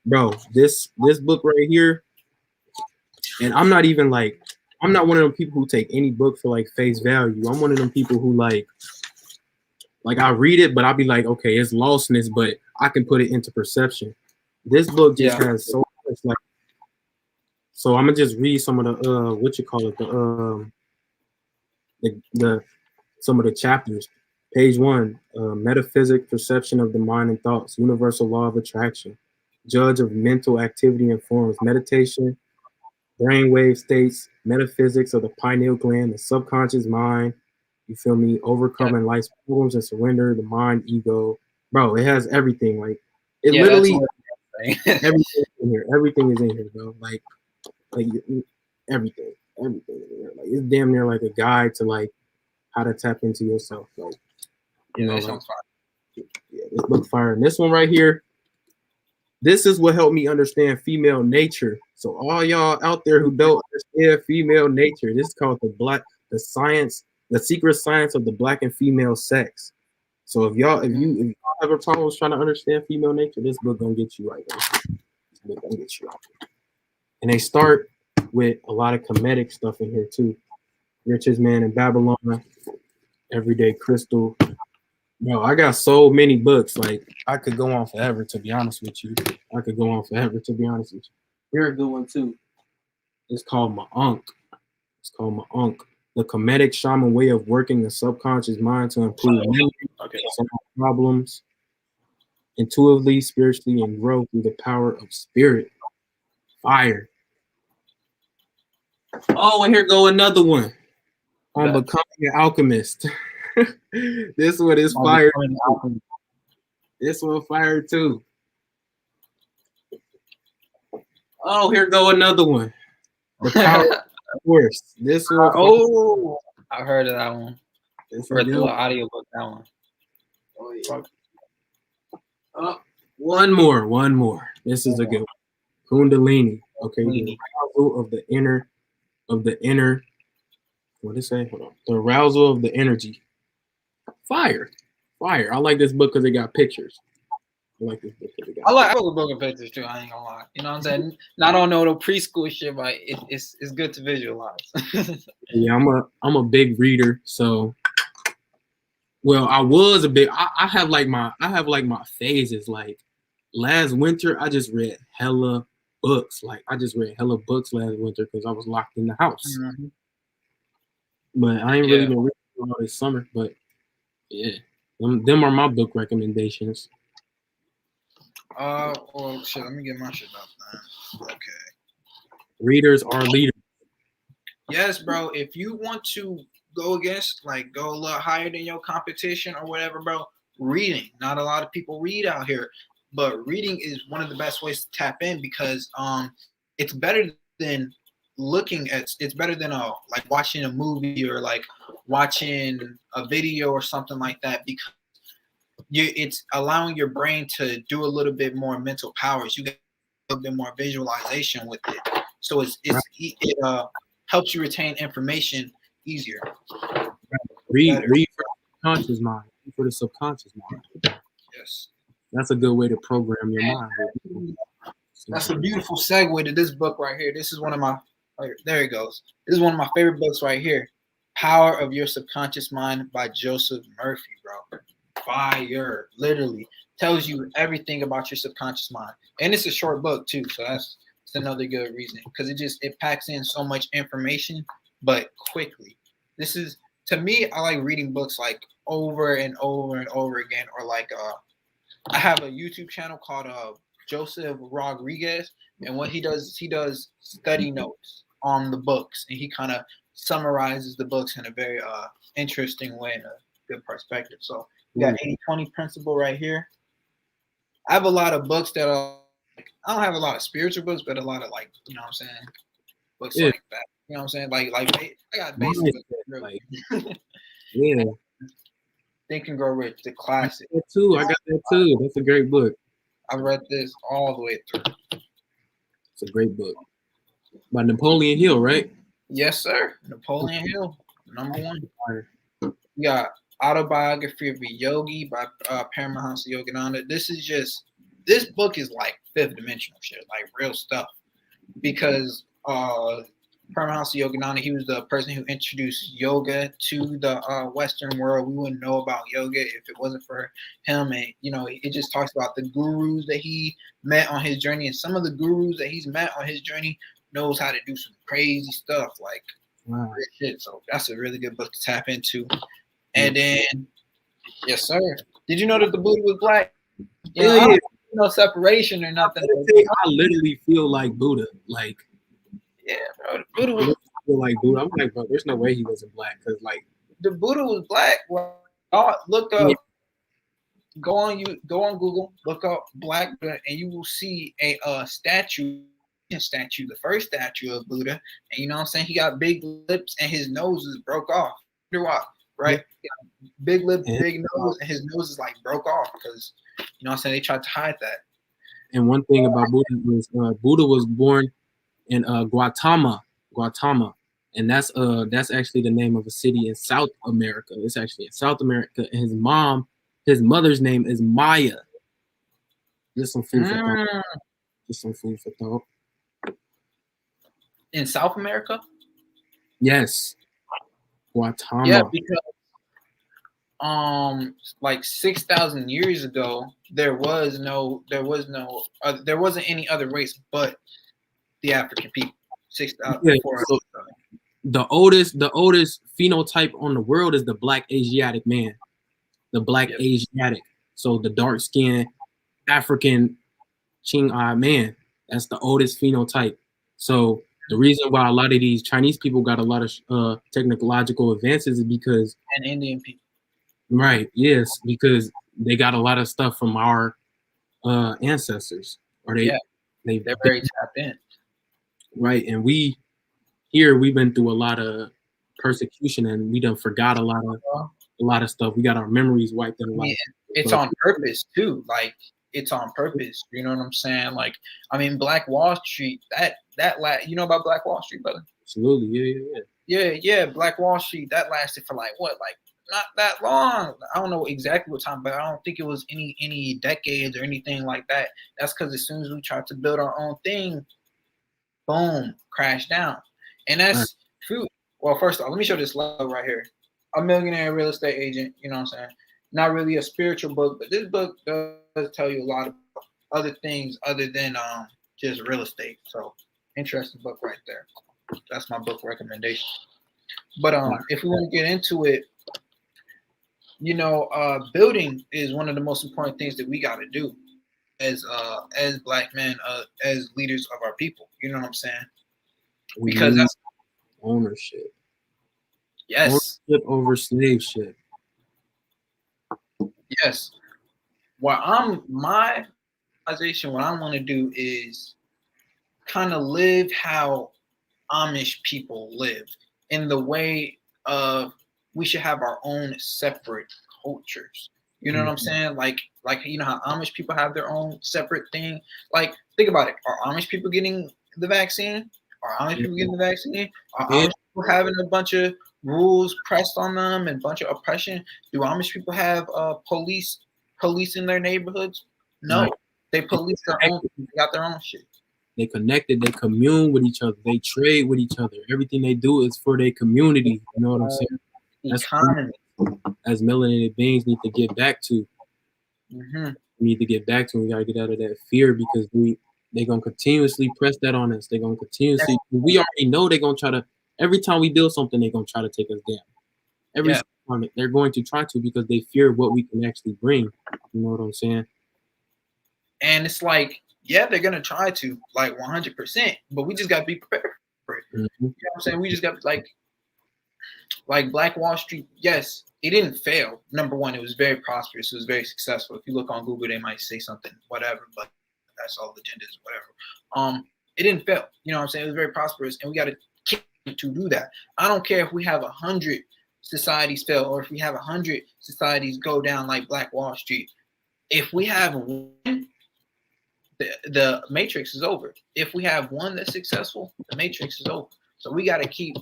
Speaker 1: Bro, this book right here, and I'm not even like I'm not one of them people who take any book for like face value. I'm one of them people who like I read it, but I'll be like, okay, it's lostness, but I can put it into perception. This book just has so much like. So I'm gonna just read some of the what you call it, the some of the chapters. Page 1, metaphysics, perception of the mind and thoughts, universal law of attraction, judge of mental activity and forms, meditation, brainwave states, metaphysics of the pineal gland, the subconscious mind. You feel me? Overcoming life's problems and surrender, the mind, ego. Bro, it has everything. Like it literally everything in here. Everything is in here, bro. Like everything. Everything is in here. Like it's damn near like a guide to like how to tap into yourself. Like you know, like, yeah, this book fire. And this one right here, this is what helped me understand female nature. So all y'all out there who don't understand female nature, this is called the secret science of the black and female sex. So if y'all have a problem trying to understand female nature, this book gonna get you right. This book gonna get you right. And they start with a lot of comedic stuff in here too. Richest Man in Babylon, Everyday Crystal. Bro, I got so many books. Like I could go on forever. To be honest with you, I could go on forever. To be honest with you, here's a good one too. It's called My Unk. It's called My Unk. The comedic shaman way of working the subconscious mind to improve memory, solve problems, intuitively, spiritually, and grow through the power of spirit. Fire. Oh, and here go another one on becoming an alchemist. This one is fire. This one fire too. Oh, here go another one. The power of force. This one.
Speaker 2: Oh, I heard of that one.
Speaker 1: This
Speaker 2: read the audiobook. That one.
Speaker 1: Oh yeah. One more. This is a good one. Kundalini. Okay. The arousal of the inner. What did it say? Hold on. The arousal of the energy. Fire. I like this book because it got pictures. I like this book because it got
Speaker 2: I like the book of pictures too. I ain't gonna lie. You know what I'm saying? I don't know the preschool shit, but it's good to visualize.
Speaker 1: Yeah, I'm a big reader, so well, I was a big. I have like my phases. Like last winter, I just read hella books. Like I just read hella books last winter because I was locked in the house. Mm-hmm. But I ain't really been reading all this summer. But yeah, them are my book recommendations.
Speaker 2: Well, shit. Let me get my shit up, man. Okay.
Speaker 1: Readers are leaders.
Speaker 2: Yes, bro. If you want to go a lot higher than your competition or whatever, bro, reading. Not a lot of people read out here, but reading is one of the best ways to tap in because it's better than like watching a movie or like watching a video or something like that because it's allowing your brain to do a little bit more mental powers. You get a little bit more visualization with it, so it helps you retain information easier.
Speaker 1: Read for the conscious mind, for the subconscious mind.
Speaker 2: Yes,
Speaker 1: that's a good way to program your mind.
Speaker 2: That's a beautiful segue to this book right here. This is one of my there it goes. This is one of my favorite books right here. Power of Your Subconscious Mind by Joseph Murphy, bro. Fire, literally tells you everything about your subconscious mind, and it's a short book too, so that's another good reason because it packs in so much information but quickly. This is, to me, I like reading books like over and over and over again, or like I have a YouTube channel called Joseph Rodriguez, and what he does study notes on the books, and he kind of summarizes the books in a very interesting way and a good perspective. So we got 80-20 principle right here. I have a lot of books that are I don't have a lot of spiritual books, but a lot of like, you know what I'm saying, books like that. You know what I'm saying? Like I got basic books. Really.
Speaker 1: Yeah.
Speaker 2: Think and Grow Rich, the classic.
Speaker 1: I got that too. That's a great book.
Speaker 2: I read this all the way through.
Speaker 1: It's a great book. By Napoleon Hill, right?
Speaker 2: Yes, sir. Napoleon Hill, #1. We got Autobiography of a Yogi by Paramahansa Yogananda. This book is like fifth dimensional shit, like real stuff. Because Paramahansa Yogananda, he was the person who introduced yoga to the Western world. We wouldn't know about yoga if it wasn't for him. And, you know, it just talks about the gurus that he met on his journey. And some of the gurus that he's met on his journey knows how to do some crazy stuff, like shit. So that's a really good book to tap into. And then, yes, sir. Did you know that the Buddha was black? You know, I don't no separation or nothing.
Speaker 1: I literally feel like Buddha. Like,
Speaker 2: yeah, bro. The Buddha was
Speaker 1: feel like Buddha. I'm like, bro, there's no way he wasn't black. Cause like
Speaker 2: the Buddha was black. Well, look up. Go on Google, look up Black Buddha, and you will see a statue, the first statue of Buddha. And you know what I'm saying? He got big lips and his nose is broke off. Right? Big lips, big nose, and his nose is like broke off because you know what I'm saying, they tried to hide that.
Speaker 1: And one thing about Buddha is Buddha was born in Guatemala, and that's actually the name of a city in South America. It's actually in South America, and his mother's name is Maya. Just some food for thought. Just some food for thought.
Speaker 2: In South America?
Speaker 1: Yes, Guatemala.
Speaker 2: Yeah, because like 6,000 years ago, there wasn't any other race but the African people. 6,000.
Speaker 1: Yeah, so the oldest phenotype on the world is the black Asiatic man. The black Asiatic. So the dark skinned African Qing man. That's the oldest phenotype. So the reason why a lot of these Chinese people got a lot of technological advances is because
Speaker 2: and Indian people.
Speaker 1: Right, yes, because they got a lot of stuff from our ancestors. Or they're
Speaker 2: very tapped in.
Speaker 1: Right, and we've been through a lot of persecution and we done forgot a lot of stuff. We got our memories wiped in a lot.
Speaker 2: It's on purpose too. Like it's on purpose. You know what I'm saying? Like, I mean, Black Wall Street, you know about Black Wall Street, brother?
Speaker 1: Absolutely,
Speaker 2: yeah. Black Wall Street, that lasted for like not that long. I don't know exactly what time, but I don't think it was any decades or anything like that. That's because as soon as we tried to build our own thing, boom, crash down. And that's true. Well, first off, let me show this love right here. A Millionaire Real Estate Agent, you know what I'm saying? Not really a spiritual book, but this book does tell you a lot of other things other than just real estate. So interesting book right there. That's my book recommendation. But if we want to get into it, you know, building is one of the most important things that we got to do as Black men, as leaders of our people. You know what I'm saying? Because that's
Speaker 1: ownership.
Speaker 2: Yes.
Speaker 1: Ownership over slave ship.
Speaker 2: Yes. What I want to do is kind of live how Amish people live, in the way of we should have our own separate cultures. You know what I'm saying? Like you know how Amish people have their own separate thing. Like, think about it. Are Amish people getting the vaccine? Are Amish people getting the vaccine? Are Amish people having a bunch of rules pressed on them and a bunch of oppression? Do Amish people have police in their neighborhoods? No. They police their own. They got their own shit.
Speaker 1: They connected. They commune with each other. They trade with each other. Everything they do is for their community. You know what I'm saying? That's
Speaker 2: economy.
Speaker 1: As melanated beings need to get back to.
Speaker 2: Mm-hmm.
Speaker 1: We need to get back to. We gotta get out of that fear because they're gonna continuously press that on us. They're gonna continuously. We already know they're gonna try to. Every time we build something, they're gonna try to take us down. Every time they're going to try to because they fear what we can actually bring. You know what I'm saying?
Speaker 2: And it's like, yeah, they're gonna try to, like 100%, but we just gotta be prepared for it.
Speaker 1: Mm-hmm.
Speaker 2: You know what I'm saying? We just got like Black Wall Street. Yes, it didn't fail. Number one, it was very prosperous. It was very successful. If you look on Google, they might say something, whatever, but that's all agendas, whatever. It didn't fail. You know what I'm saying? It was very prosperous, and we got to keep to do that. I don't care if we have 100 societies fail or if we have 100 societies go down like Black Wall Street. If we have one, the matrix is over. If we have one that's successful, the matrix is over. So we got to keep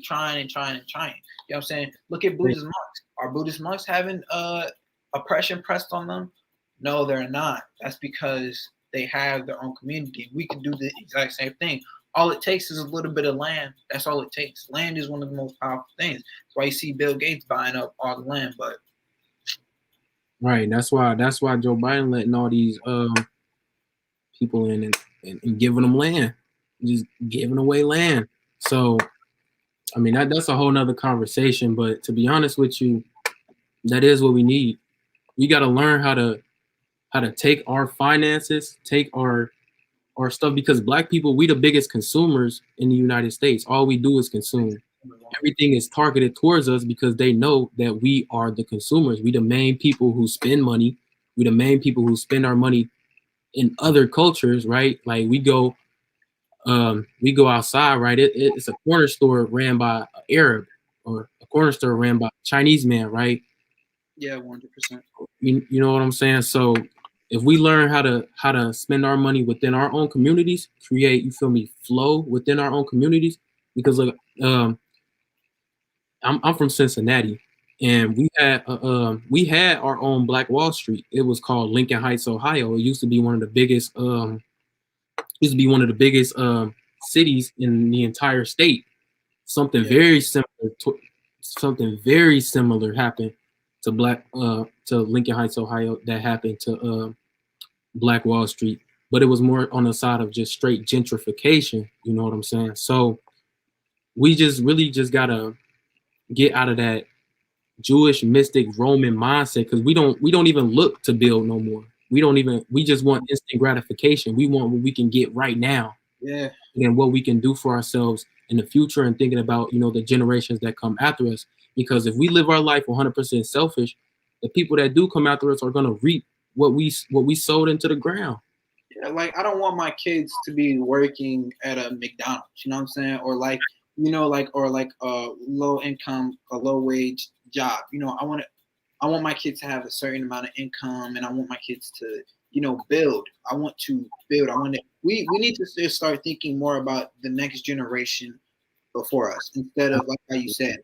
Speaker 2: trying and trying and trying. You know what I'm saying? Look at Buddhist monks. Are Buddhist monks having oppression pressed on them? No, they're not. That's because they have their own community. We can do the exact same thing. All it takes is a little bit of land. That's all it takes. Land is one of the most powerful things. That's why you see Bill Gates buying up all the land. But
Speaker 1: Right. That's why Joe Biden letting all these people in and giving them land, just giving away land. So I mean that's a whole nother conversation. But to be honest with you, that is what we need. We got to learn how to take our finances, take our stuff, because Black people, we the biggest consumers in the United States. All we do is consume. Everything is targeted towards us because they know that we are the consumers. We the main people who spend money. We the main people who spend our money in other cultures, right? Like we go outside, right? It's a corner store ran by an Arab, or a corner store ran by a Chinese man, right?
Speaker 2: yeah, 100%.
Speaker 1: You know what I'm saying? So if we learn how to spend our money within our own communities, create, you feel me, flow within our own communities, because look, I'm from Cincinnati, and we had our own Black Wall Street. It was called Lincoln Heights, Ohio. It used to be one of the biggest cities in the entire state. Something very similar something very similar happened to Lincoln Heights, Ohio, that happened to Black Wall Street, but it was more on the side of just straight gentrification. You know what I'm saying? So we just really just gotta get out of that Jewish mystic Roman mindset, because we don't even look to build no more. We just want instant gratification. We want what we can get right now.
Speaker 2: Yeah.
Speaker 1: And what we can do for ourselves in the future, and thinking about, the generations that come after us. Because if we live our life 100% selfish, the people that do come after us are going to reap what we sowed into the ground.
Speaker 2: Yeah, like I don't want my kids to be working at a McDonald's, you know what I'm saying? Or like, or like a low income, a low wage job. I want my kids to have a certain amount of income, and I want my kids to, build. I want to build. We need to start thinking more about the next generation before us, instead of, like how you said,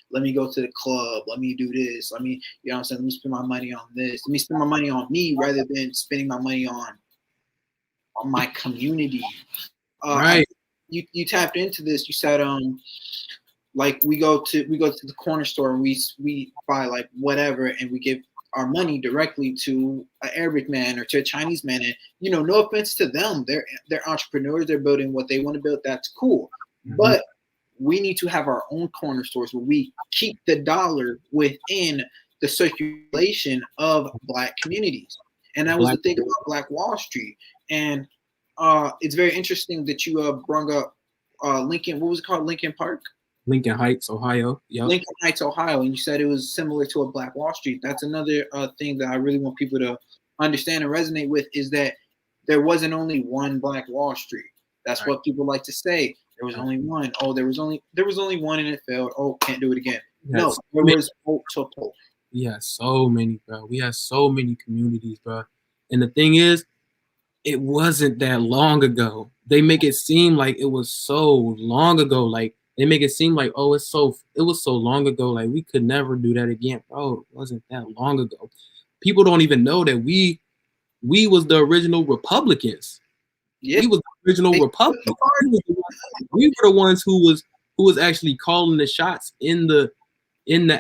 Speaker 2: let me go to the club, let me do this, let me, what I'm saying, let me spend my money on this, let me spend my money on me rather than spending my money on my community.
Speaker 1: Right.
Speaker 2: You tapped into this. You said like we go to the corner store and we buy like whatever, and we give our money directly to an Arabic man or to a Chinese man. And no offense to them, they're entrepreneurs, they're building what they want to build. That's cool. Mm-hmm. But we need to have our own corner stores where we keep the dollar within the circulation of Black communities. And that was the thing about Black Wall Street. And it's very interesting that you brought up Lincoln. What was it called? Lincoln Park?
Speaker 1: Lincoln Heights, Ohio. Yep.
Speaker 2: Lincoln Heights, Ohio. And you said it was similar to a Black Wall Street. That's another thing that I really want people to understand and resonate with, is that there wasn't only one Black Wall Street. That's right. What people like to say. There was only one. Oh, there was only one and it failed. Oh, can't do it again. Yes. No, there was multiple.
Speaker 1: Yeah, so many, bro. We had so many communities, bro. And the thing is, it wasn't that long ago. They make it seem like it was so long ago. Like, they make it seem like, oh, it was so long ago. Like, we could never do that again. Bro, it wasn't that long ago. People don't even know that we was the original Republicans. Yeah. We was the original Republicans. We were the ones who was actually calling the shots in the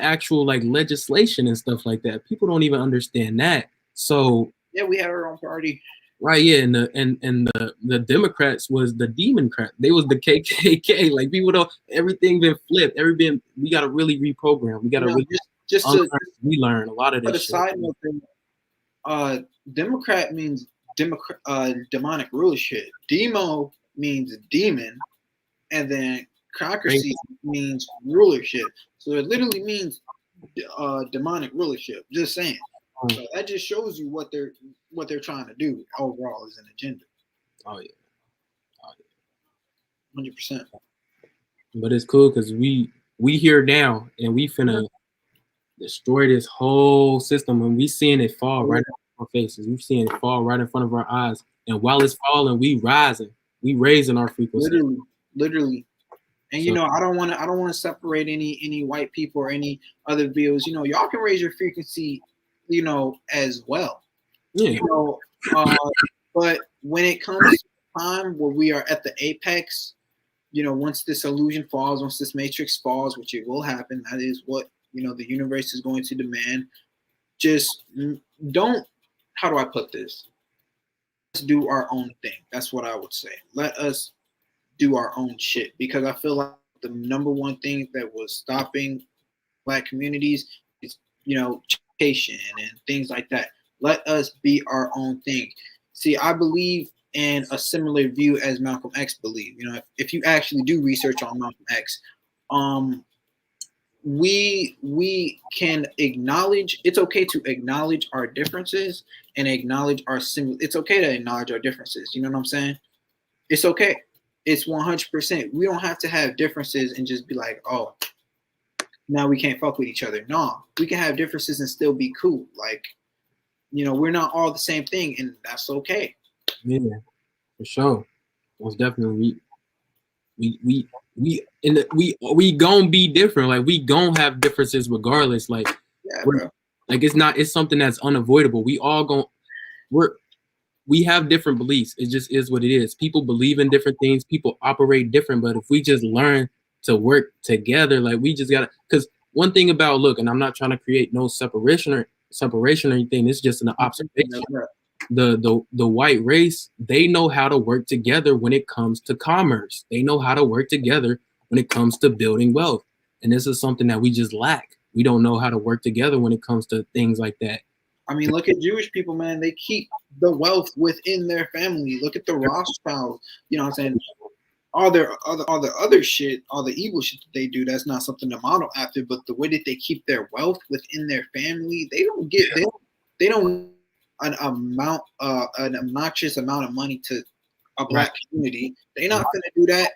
Speaker 1: actual like legislation and stuff like that. People don't even understand that. So
Speaker 2: yeah, we had our own party.
Speaker 1: Right, yeah, and the Democrats was the Democrat. They was the KKK. Like, people don't, everything been flipped. We gotta really reprogram. We gotta really relearn a lot of this.
Speaker 2: But aside note thing, Democrat means demonic rulership. Demo means demon, and then democracy means rulership. So it literally means demonic rulership. Just saying. So that just shows you what they're trying to do overall as an agenda.
Speaker 1: Oh yeah.
Speaker 2: 100%.
Speaker 1: But it's cool because we here now, and we finna destroy this whole system, and we seeing it fall right in our faces. We seeing it fall right in front of our eyes, and while it's falling, we rising, we raising our frequency.
Speaker 2: Literally. And so, I don't want to separate any white people or any other views. Y'all can raise your frequency, as well.
Speaker 1: Yeah.
Speaker 2: But when it comes time where we are at the apex. Once this illusion falls, once this matrix falls, which it will happen, that is what the universe is going to demand. Just don't. How do I put this? Let's do our own thing. That's what I would say. Let us do our own shit, because I feel like the number one thing that was stopping Black communities is education and things like that. Let us be our own thing. See, I believe in a similar view as Malcolm X believed. If you actually do research on Malcolm X, we can acknowledge, it's okay to acknowledge our differences and acknowledge our it's okay to acknowledge our differences. You know what I'm saying? It's okay. It's 100%. We don't have to have differences and just be like, oh, now we can't fuck with each other. No, we can have differences and still be cool. Like, we're not all the same thing, and that's okay.
Speaker 1: Yeah, for sure. Most definitely. We gonna be different. Like, we gonna have differences regardless. Like,
Speaker 2: yeah, bro.
Speaker 1: Like, it's something that's unavoidable. We have different beliefs. It just is what it is. People believe in different things. People operate different. But if we just learn to work together, like, we just gotta. Because one thing about, look, and I'm not trying to create no separation or anything. It's just an observation. The white race, they know how to work together when it comes to commerce. They know how to work together when it comes to building wealth. And this is something that we just lack. We don't know how to work together when it comes to things like that.
Speaker 2: I mean, look at Jewish people, man. They keep the wealth within their family. Look at the Rothschilds. You know what I'm saying? All the other shit, all the evil shit that they do, that's not something to model after. But the way that they keep their wealth within their family, they don't an obnoxious amount of money to a Black community. They're not gonna do that.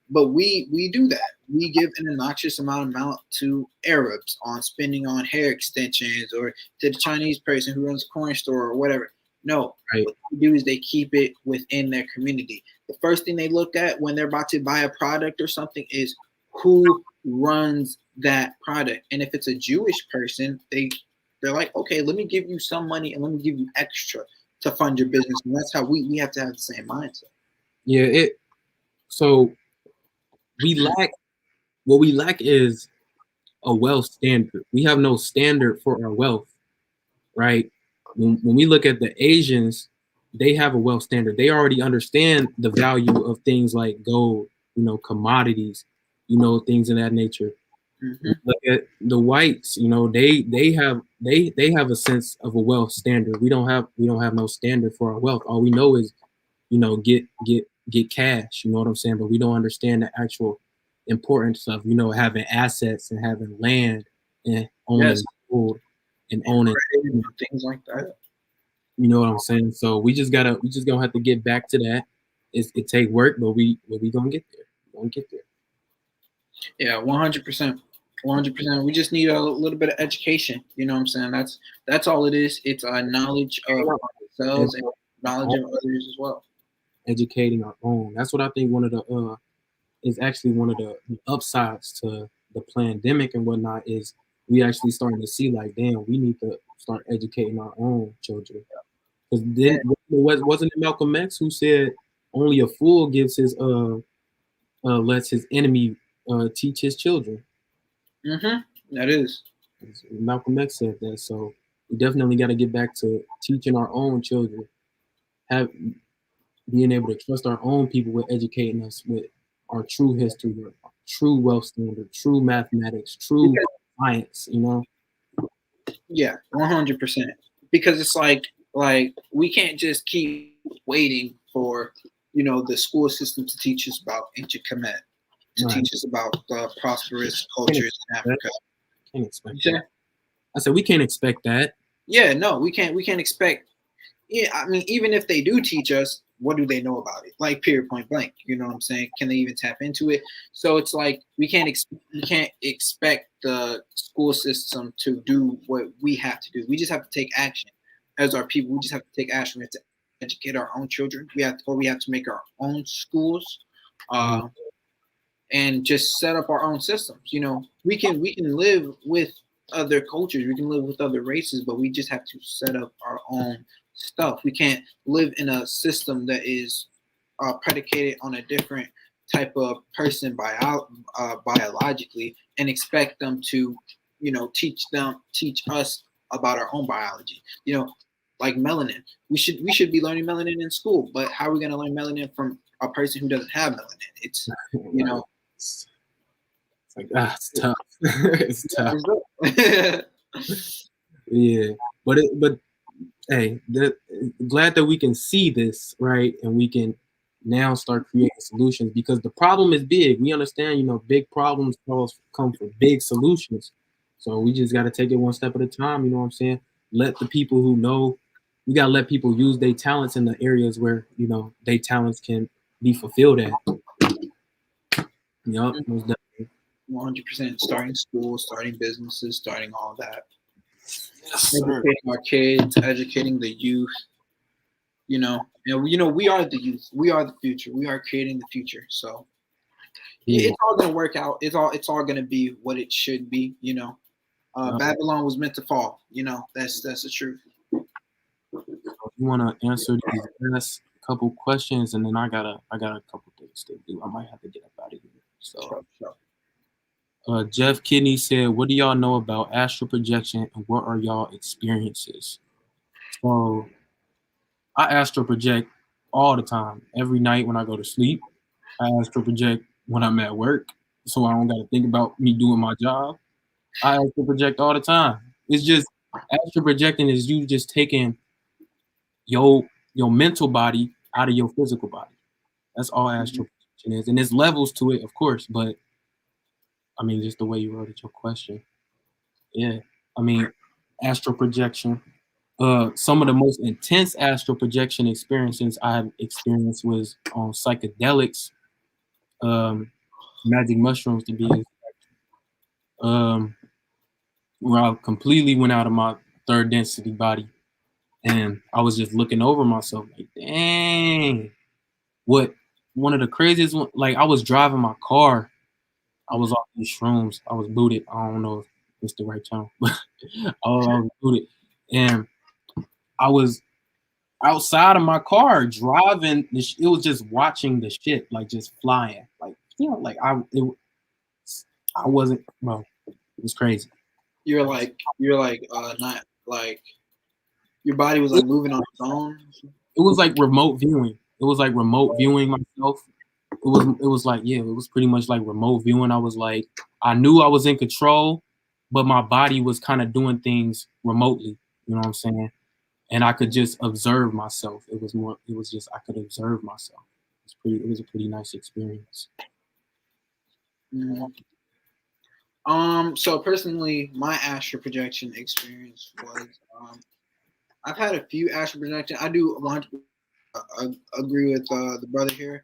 Speaker 2: But we do that. We give an obnoxious amount to Arabs on spending on hair extensions, or to the Chinese person who runs a corner store or whatever. No,
Speaker 1: right.
Speaker 2: What they do is they keep it within their community. The first thing they look at when they're about to buy a product or something is who runs that product. And if it's a Jewish person, they're like, okay, let me give you some money and let me give you extra to fund your business. And that's how we have to have the same mindset.
Speaker 1: Yeah, so what we lack is a wealth standard. We have no standard for our wealth, right? When we look at the Asians, they have a wealth standard. They already understand the value of things like gold, commodities, things of that nature.
Speaker 2: Mm-hmm.
Speaker 1: Look at the whites, they have a sense of a wealth standard. We don't have no standard for our wealth. All we know is, get cash. You know what I'm saying? But we don't understand the actual importance of having assets and having land and owning gold and owning
Speaker 2: things like that.
Speaker 1: You know what I'm saying? So we just gonna have to get back to that. It take work, but we gonna get there. We're gonna get there.
Speaker 2: Yeah, 100%. 100%. We just need a little bit of education. You know what I'm saying? That's all it is. It's a knowledge of ourselves and knowledge of others as well.
Speaker 1: Educating our own. That's what I think is actually one of the upsides to the pandemic and whatnot, is we actually starting to see, like, damn, we need to start educating our own children. Because then wasn't it Malcolm X who said only a fool gives his lets his enemy teach his children?
Speaker 2: Mm-hmm. That is.
Speaker 1: Malcolm X said that. So we definitely got to get back to teaching our own children, being able to trust our own people with educating us with our true history, our true wealth standard, true mathematics, true science.
Speaker 2: Yeah, 100%. Because it's like we can't just keep waiting for the school system to teach us about ancient Kemet, to teach us about the prosperous cultures in Africa.
Speaker 1: Can't expect that. I said we can't expect that.
Speaker 2: Yeah, no, we can't expect. Yeah, I mean, even if they do teach us, what do they know about it? Like, period, point blank. You know what I'm saying? Can they even tap into it? So it's like we can't expect the school system to do what we have to do. We just have to take action as our people. We just have to take action. We have to educate our own children. We have to make our own schools, and just set up our own systems. We can live with other cultures. We can live with other races, but we just have to set up our own stuff. We can't live in a system that is predicated on a different type of person biologically, and expect them to, teach us about our own biology. Like melanin, we should be learning melanin in school, but how are we going to learn melanin from a person who doesn't have melanin? It's you know
Speaker 1: It's like it's tough. It's tough. Yeah, but hey, glad that we can see this, right, and we can now start creating solutions, because the problem is big. We understand, big problems come from big solutions. So we just got to take it one step at a time. You know what I'm saying? Let the people who know, we got to let people use their talents in the areas where, their talents can be fulfilled at. Yup, most definitely.
Speaker 2: 100%. Starting schools, starting businesses, starting all that.
Speaker 1: Yes, sir.
Speaker 2: Educating our kids, educating the youth. We are the youth. We are the future. We are creating the future. So
Speaker 1: Yeah.
Speaker 2: it's all gonna work out. It's all gonna be what it should be. Babylon was meant to fall. That's the truth.
Speaker 1: You want to answer these last couple questions, and then I got a couple things to do. I might have to get up out of here. So, Jeff Kidney said, "What do y'all know about astral projection, and what are y'all experiences?" So, I astral project all the time, every night when I go to sleep. I astral project when I'm at work, so I don't got to think about me doing my job. I astral project all the time. It's just astral projecting is you just taking your mental body out of your physical body. That's all astral projection is, and there's levels to it, of course. But I mean, just the way you worded your question, yeah. I mean, astral projection. Some of the most intense astral projection experiences I've experienced was on psychedelics, magic mushrooms to be exact, um, where I completely went out of my third density body, and I was just looking over myself like, dang, what? One of the craziest one, like I was driving my car, I was off these shrooms, I was booted. I don't know if it's the right channel, but I was booted, and I was outside of my car driving. It was just watching the shit like just flying, like like I wasn't, bro. It was crazy.
Speaker 2: You're like not like your body was like moving on its own.
Speaker 1: It was like remote viewing. It was like remote viewing myself. It was like, yeah, it was pretty much like remote viewing. I was like, I knew I was in control, but my body was kind of doing things remotely. You know what I'm saying? And I could just observe myself. It was just I could observe myself. It was a pretty nice experience.
Speaker 2: Mm-hmm. So personally, my astral projection experience was I've had a few astral projection. I do 100% agree with the brother here.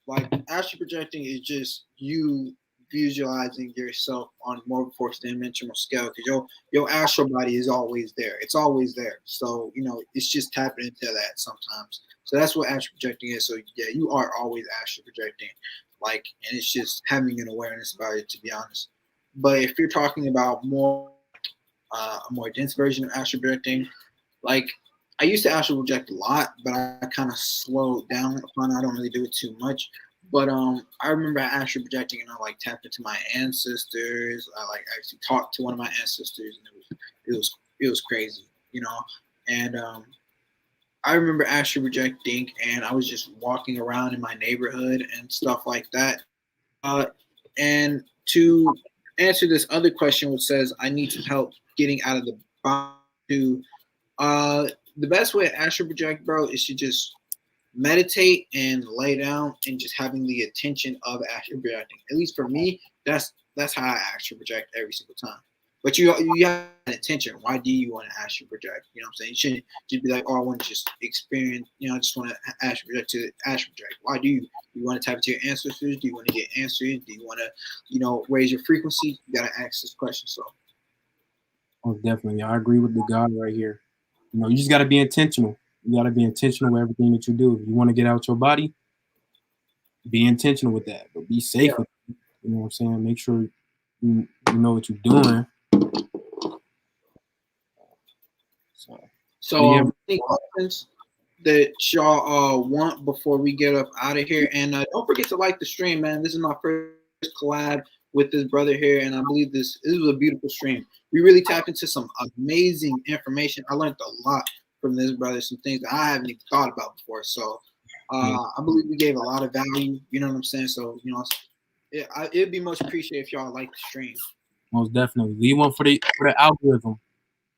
Speaker 2: Like astral projecting is just you visualizing yourself on more of a fourth dimensional scale, because your astral body is always there. It's always there. So it's just tapping into that sometimes. So that's what astral projecting is. So yeah, you are always astral projecting, and it's just having an awareness about it, to be honest. But if you're talking about a more dense version of astral projecting, like I used to astral project a lot, but I kind of slowed down upon it. I don't really do it too much. But I remember astral projecting, and I tapped into my ancestors. I actually talked to one of my ancestors, and it was crazy, And I remember astral projecting, and I was just walking around in my neighborhood and stuff like that. Uh, and to answer this other question, which says I need some help getting out of the body, uh, the best way to astral project, bro, is to just meditate and lay down and just having the attention of astral projecting. At least for me, that's how I astral project every single time. But you have an intention. Why do you want to astral project? You know what I'm saying? You shouldn't just be like, oh, I want to just experience. I just want to astral project to astral project. Why do you? Do you want to tap into your ancestors? Do you want to get answers? Do you want to, raise your frequency? You gotta ask this question. So.
Speaker 1: Oh, definitely, I agree with the guy right here. You just got to be intentional. You got to be intentional with everything that you do. If you want to get out your body, be intentional with that, but be safe with it. You know what I'm saying? Make sure you know what you're doing.
Speaker 2: So any questions? that y'all want before we get up out of here. And don't forget to like the stream, man. This is my first collab with this brother here, and I believe this was a beautiful stream. We really tapped into some amazing information. I learned a lot from this brother, some things that I haven't even thought about before. So I believe we gave a lot of value. You know what I'm saying? So it'd be much appreciated if y'all like the stream.
Speaker 1: Most definitely. We want for the algorithm.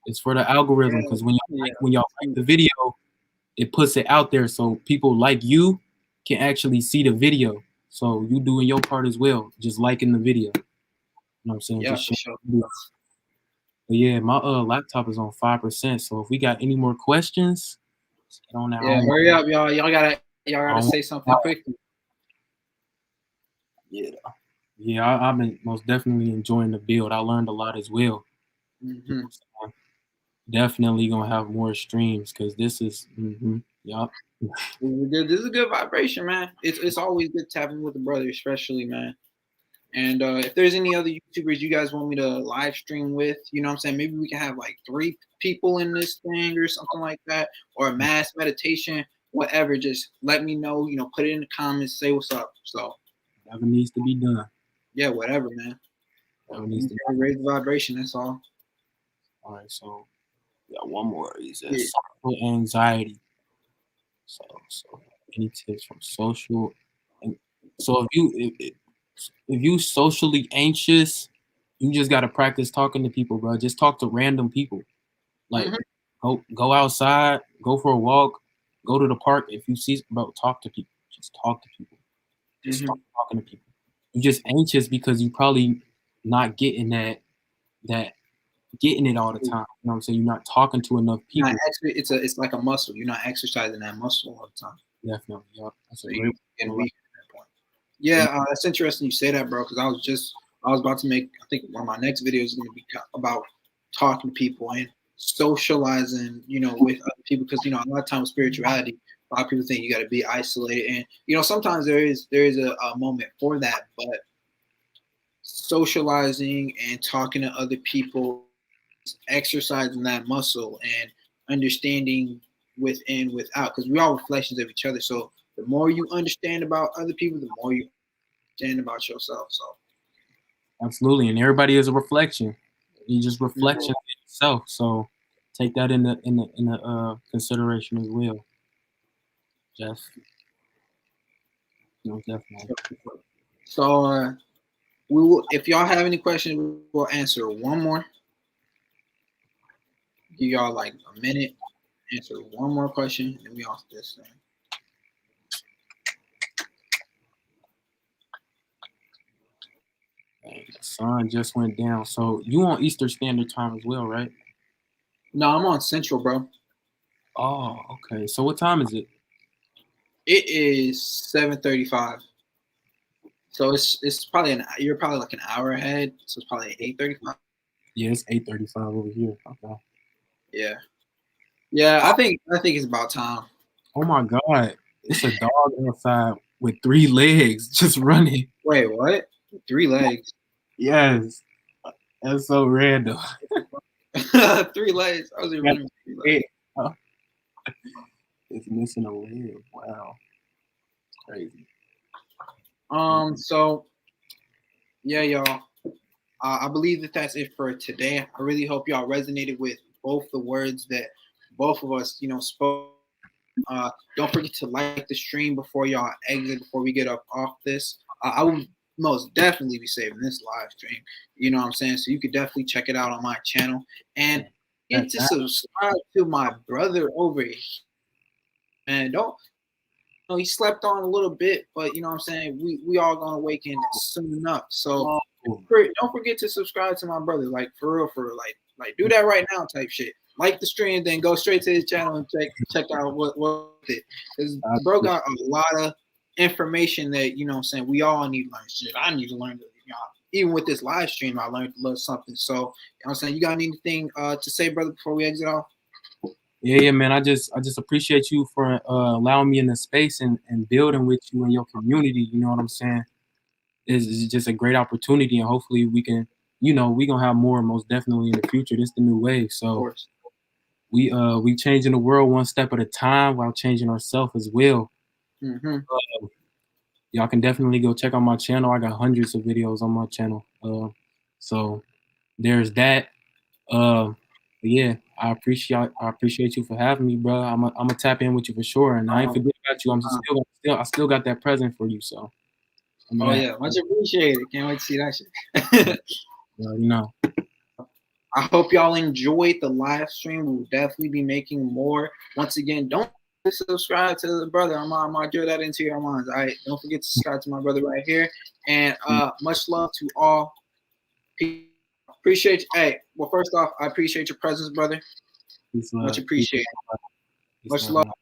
Speaker 1: It's for the algorithm because when y'all like the video, it puts it out there so people like you can actually see the video. So you doing your part as well, just liking the video. You know what I'm saying?
Speaker 2: Yeah,
Speaker 1: just
Speaker 2: sure.
Speaker 1: But yeah, my laptop is on 5%. So if we got any more questions, let's get on that.
Speaker 2: Yeah, hurry up, y'all. Y'all gotta say something quickly.
Speaker 1: Yeah, I've been most definitely enjoying the build. I learned a lot as well.
Speaker 2: Mm-hmm.
Speaker 1: Definitely gonna have more streams because this is yup.
Speaker 2: This is a good vibration, man. It's always good tapping with the brother, especially, man. And if there's any other YouTubers you guys want me to live stream with, you know what I'm saying? Maybe we can have like 3 people in this thing or something like that, or a mass meditation, whatever. Just let me know, put it in the comments, say what's up. So
Speaker 1: whatever needs to be done.
Speaker 2: Yeah, whatever, man. Needs to raise the vibration, that's all.
Speaker 1: All right, so we got one more. He says social anxiety. So any tips from social? And so if you socially anxious, you just gotta practice talking to people, bro. Just talk to random people. Like go outside, go for a walk, go to the park. If you see, bro, talk to people. Just talk to people. Just start talking to people. You're just anxious because you probably not getting getting it all the time. You know what I'm saying? You're not talking to enough people.
Speaker 2: It's like a muscle. You're not exercising that muscle all the time.
Speaker 1: Definitely. Yep. That's
Speaker 2: so you get weak at that point. Yeah, that's interesting you say that, bro, because I was about to make, I think one of my next videos is going to be about talking to people and socializing, with other people, because, a lot of times with spirituality, a lot of people think you got to be isolated, and, sometimes there is a moment for that, but socializing and talking to other people, exercising that muscle and understanding within, without, because we all reflections of each other. So the more you understand about other people, the more you understand about yourself. So
Speaker 1: absolutely, and everybody is a reflection. You just reflection of yourself. So take that in the consideration as well. Jeff. No, definitely.
Speaker 2: So we will. If y'all have any questions, we'll answer one more. Give y'all like a minute. Answer one more question, and we off this thing.
Speaker 1: The sun just went down. So you on Eastern Standard Time as well, right?
Speaker 2: No, I'm on Central, bro.
Speaker 1: Oh, okay. So what time is it?
Speaker 2: It is 7:35. So it's probably you're probably like an hour ahead. So it's probably 8:35.
Speaker 1: Yeah, it's 8:35 over here. Okay.
Speaker 2: Yeah. I think it's about time.
Speaker 1: Oh my God! It's a dog outside with 3 legs just running.
Speaker 2: Wait, what? 3 legs?
Speaker 1: Yes, that's so random.
Speaker 2: 3 legs. I was even running with 3 legs.
Speaker 1: It's missing a leg. Wow, it's crazy.
Speaker 2: So yeah, y'all. I believe that's it for today. I really hope y'all resonated with both the words that both of us, spoke. Don't forget to like the stream before y'all exit, before we get up off this. I will most definitely be saving this live stream. You know what I'm saying? So you could definitely check it out on my channel. And get to subscribe to my brother over here. And he slept on a little bit, but you know what I'm saying? We all gonna awaken soon enough. So don't forget to subscribe to my brother. Like for real, like do that right now type shit. Like the stream, then go straight to his channel and check out what it. Because bro got a lot of information that, what I'm saying, we all need to learn shit. I need to learn, even with this live stream, I learned a little something. So, you know what I'm saying, you got anything to say, brother, before we exit off?
Speaker 1: Yeah, man. I just appreciate you for allowing me in the space and building with you and your community. You know what I'm saying? It's just a great opportunity, and hopefully we can, we're gonna have more most definitely in the future. This is the new wave. So we changing the world one step at a time while changing ourselves as well.
Speaker 2: Mm-hmm.
Speaker 1: Y'all can definitely go check out my channel. I got hundreds of videos on my channel. So there's that. But yeah, I appreciate you for having me, bro. I'm gonna tap in with you for sure, and I ain't forget about you. I still got that present for you. So
Speaker 2: Oh
Speaker 1: that.
Speaker 2: yeah, much appreciated. Can't wait to see that shit.
Speaker 1: You know.
Speaker 2: I hope y'all enjoyed the live stream. We'll definitely be making more. Once again, don't subscribe to the brother. I'm gonna drill that into your minds. All right, don't forget to subscribe to my brother right here. And much love to all. Appreciate you. Hey, well, first off, I appreciate your presence, brother.
Speaker 1: Peace,
Speaker 2: Much
Speaker 1: love.
Speaker 2: appreciated.
Speaker 1: Peace,
Speaker 2: Much
Speaker 1: love.
Speaker 2: love.